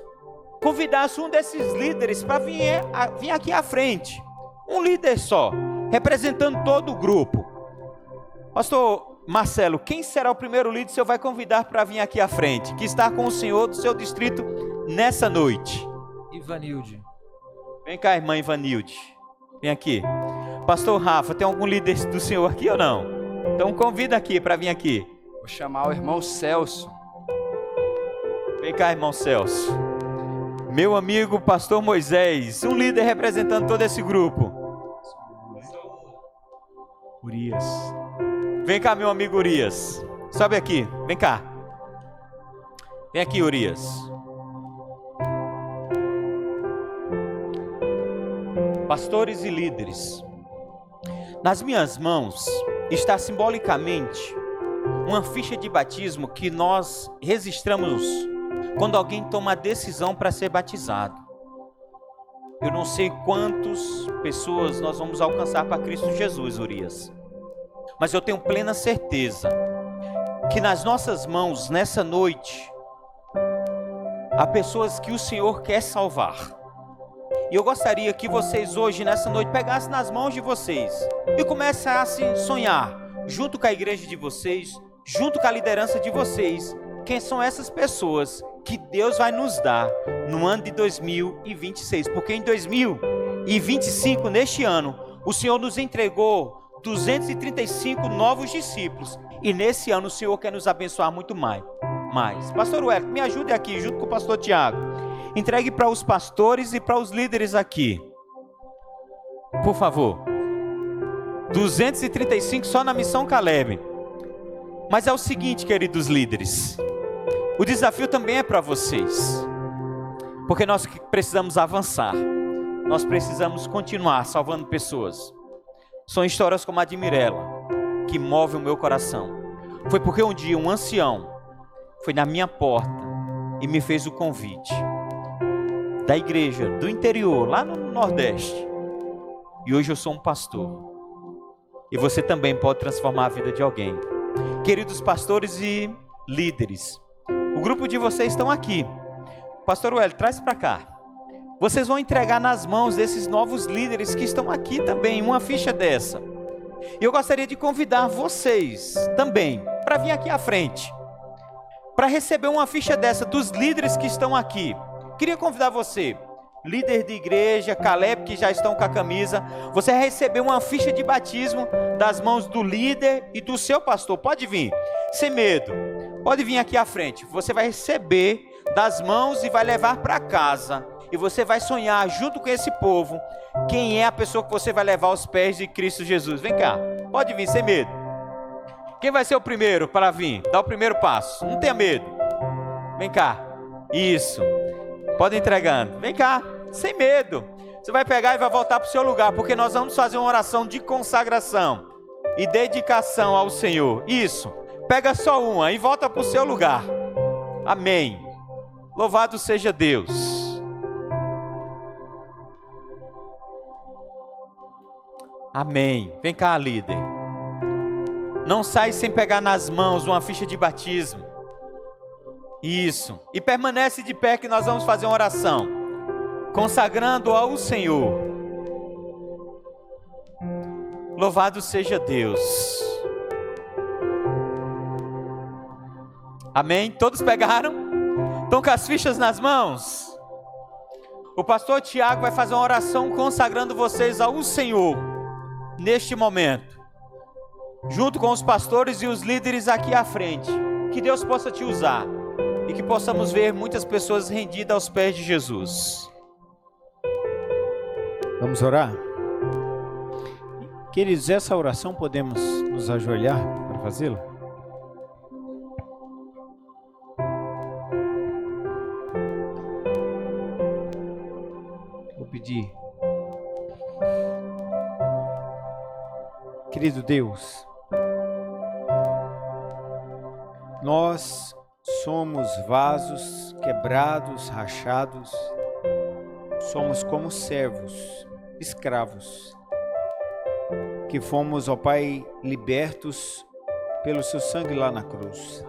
convidassem um desses líderes para vir aqui à frente. Um líder só, representando todo o grupo. Pastor Marcelo, quem será o primeiro líder que o senhor vai convidar para vir aqui à frente, que está com o senhor do seu distrito nessa noite? Ivanilde. Vem cá, irmã Ivanilde. Vem aqui. Pastor Rafa, tem algum líder do senhor aqui ou não? Então convida aqui para vir aqui. Vou chamar o irmão Celso. Vem cá, irmão Celso. Meu amigo pastor Moisés, um líder representando todo esse grupo. Urias. Vem cá, meu amigo Urias. Sobe aqui, vem cá. Vem aqui, Urias. Pastores e líderes, nas minhas mãos está simbolicamente uma ficha de batismo que nós registramos quando alguém toma a decisão para ser batizado. Eu não sei quantas pessoas nós vamos alcançar para Cristo Jesus, Urias, mas eu tenho plena certeza que nas nossas mãos, nessa noite, há pessoas que o Senhor quer salvar. E eu gostaria que vocês hoje, nessa noite, pegassem nas mãos de vocês e começassem a sonhar, junto com a igreja de vocês, junto com a liderança de vocês, quem são essas pessoas que Deus vai nos dar no ano de 2026. Porque em 2025, neste ano, o Senhor nos entregou 235 novos discípulos. E nesse ano o Senhor quer nos abençoar muito mais. Pastor Wellington, me ajude aqui, junto com o pastor Tiago. Entregue para os pastores e para os líderes aqui, por favor. 235 só na missão Caleb. Mas é o seguinte, queridos líderes, o desafio também é para vocês, porque nós precisamos avançar, nós precisamos continuar salvando pessoas. São histórias como a de Mirela que move o meu coração. Foi porque um dia um ancião foi na minha porta e me fez o convite da igreja do interior, lá no Nordeste. E hoje eu sou um pastor. E você também pode transformar a vida de alguém. Queridos pastores e líderes, o grupo de vocês estão aqui. Pastor Wellington, traz para cá. Vocês vão entregar nas mãos desses novos líderes que estão aqui também uma ficha dessa. E eu gostaria de convidar vocês também para vir aqui à frente, para receber uma ficha dessa dos líderes que estão aqui. Queria convidar você, líder de igreja, Caleb, que já estão com a camisa, você vai receber uma ficha de batismo das mãos do líder e do seu pastor. Pode vir. sem medo. Pode vir aqui à frente. Você vai receber das mãos e vai levar para casa. E você vai sonhar junto com esse povo quem é a pessoa que você vai levar aos pés de Cristo Jesus. Vem cá, pode vir sem medo. Quem vai ser o primeiro para vir? Dá o primeiro passo. Não tenha medo. Vem cá. Isso. Pode ir entregando. Vem cá, sem medo. Você vai pegar e vai voltar para o seu lugar, porque nós vamos fazer uma oração de consagração e dedicação ao Senhor. Isso. Pega só uma e volta para o seu lugar. Amém. Louvado seja Deus. Amém. Vem cá, líder. Não sai sem pegar nas mãos uma ficha de batismo. Isso. E permanece de pé que nós vamos fazer uma oração, consagrando ao Senhor. Louvado seja Deus. Amém? Todos pegaram? Estão com as fichas nas mãos? O pastor Tiago vai fazer uma oração consagrando vocês ao Senhor neste momento, junto com os pastores e os líderes aqui à frente. Que Deus possa te usar e que possamos ver muitas pessoas rendidas aos pés de Jesus. Vamos orar? Queridos, essa oração podemos nos ajoelhar para fazê-la? Vou pedir. Querido Deus, nós somos vasos quebrados, rachados, somos como servos, escravos, que fomos, ó Pai, libertos pelo seu sangue lá na cruz.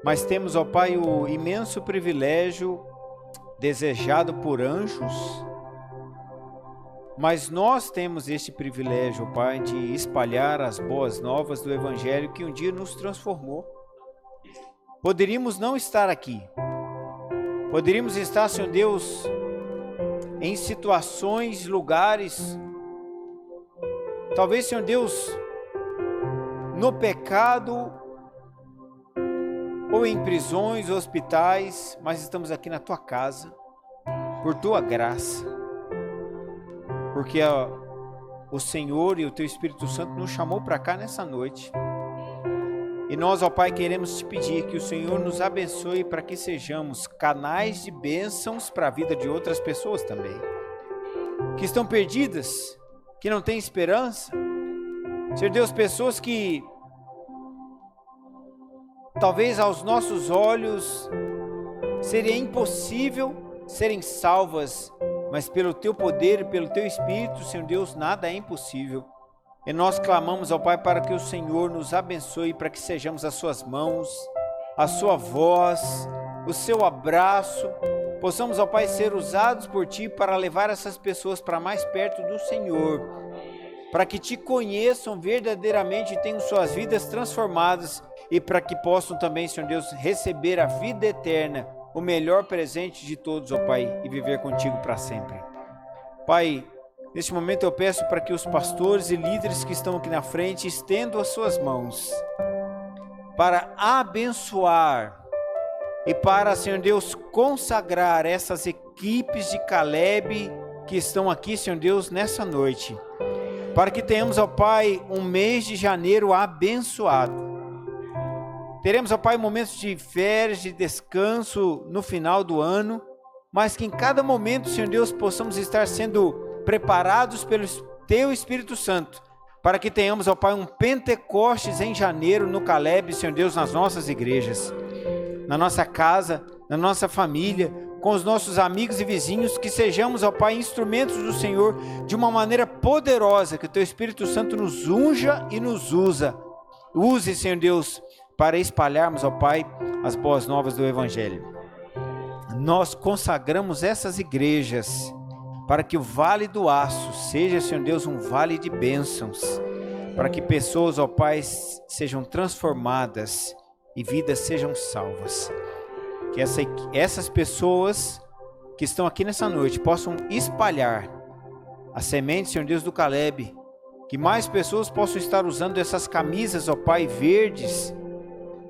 Mas temos, ó Pai, o imenso privilégio desejado por anjos, mas nós temos este privilégio, ó Pai, de espalhar as boas novas do Evangelho que um dia nos transformou. Poderíamos não estar aqui, poderíamos estar, Senhor Deus, em situações, lugares, talvez, Senhor Deus, no pecado, ou em prisões, hospitais, mas estamos aqui na Tua casa, por Tua graça, porque o Senhor e o Teu Espírito Santo nos chamou para cá nessa noite. E nós, ó Pai, queremos te pedir que o Senhor nos abençoe para que sejamos canais de bênçãos para a vida de outras pessoas também, que estão perdidas, que não têm esperança. Senhor Deus, pessoas que talvez aos nossos olhos seria impossível serem salvas, mas pelo Teu poder e pelo Teu Espírito, Senhor Deus, nada é impossível. E nós clamamos ao Pai para que o Senhor nos abençoe, para que sejamos as Suas mãos, a Sua voz, o Seu abraço, possamos, ó Pai, ser usados por Ti para levar essas pessoas para mais perto do Senhor, para que Te conheçam verdadeiramente e tenham suas vidas transformadas, e para que possam também, Senhor Deus, receber a vida eterna, o melhor presente de todos, ó Pai, e viver contigo para sempre. Pai, neste momento eu peço para que os pastores e líderes que estão aqui na frente estendam as suas mãos para abençoar e para, Senhor Deus, consagrar essas equipes de Caleb que estão aqui, Senhor Deus, nessa noite, para que tenhamos, ó Pai, um mês de janeiro abençoado. Teremos, ó Pai, momentos de férias, de descanso no final do ano, mas que em cada momento, Senhor Deus, possamos estar sendo preparados pelo Teu Espírito Santo, para que tenhamos, ó Pai, um Pentecostes em janeiro no Caleb, Senhor Deus, nas nossas igrejas, na nossa casa, na nossa família, com os nossos amigos e vizinhos, que sejamos, ó Pai, instrumentos do Senhor de uma maneira poderosa, que o Teu Espírito Santo nos unja e nos use, Senhor Deus, para espalharmos, ó Pai, as boas novas do Evangelho. Nós consagramos essas igrejas para que o Vale do Aço seja, Senhor Deus, um vale de bênçãos, para que pessoas, ó Pai, sejam transformadas e vidas sejam salvas. Que essas pessoas que estão aqui nessa noite possam espalhar a semente, Senhor Deus, do Caleb Que mais pessoas possam estar usando essas camisas, ó Pai, verdes.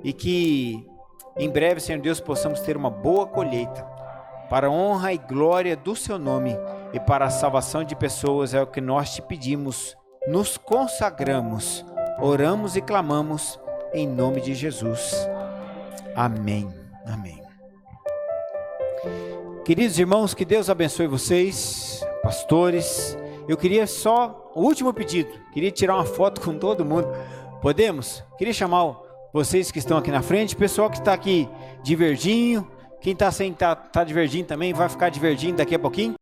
E que em breve, Senhor Deus, possamos ter uma boa colheita. Para a honra e glória do Seu nome. E para a salvação de pessoas é o que nós te pedimos. Nos consagramos, oramos e clamamos em nome de Jesus. Amém. Amém. Queridos irmãos, que Deus abençoe vocês, pastores. Eu queria só, o último pedido, queria tirar uma foto com todo mundo. Podemos? Queria chamar vocês que estão aqui na frente, pessoal que está aqui de verdinho, quem está sem tá de verdinho também vai ficar de verdinho daqui a pouquinho.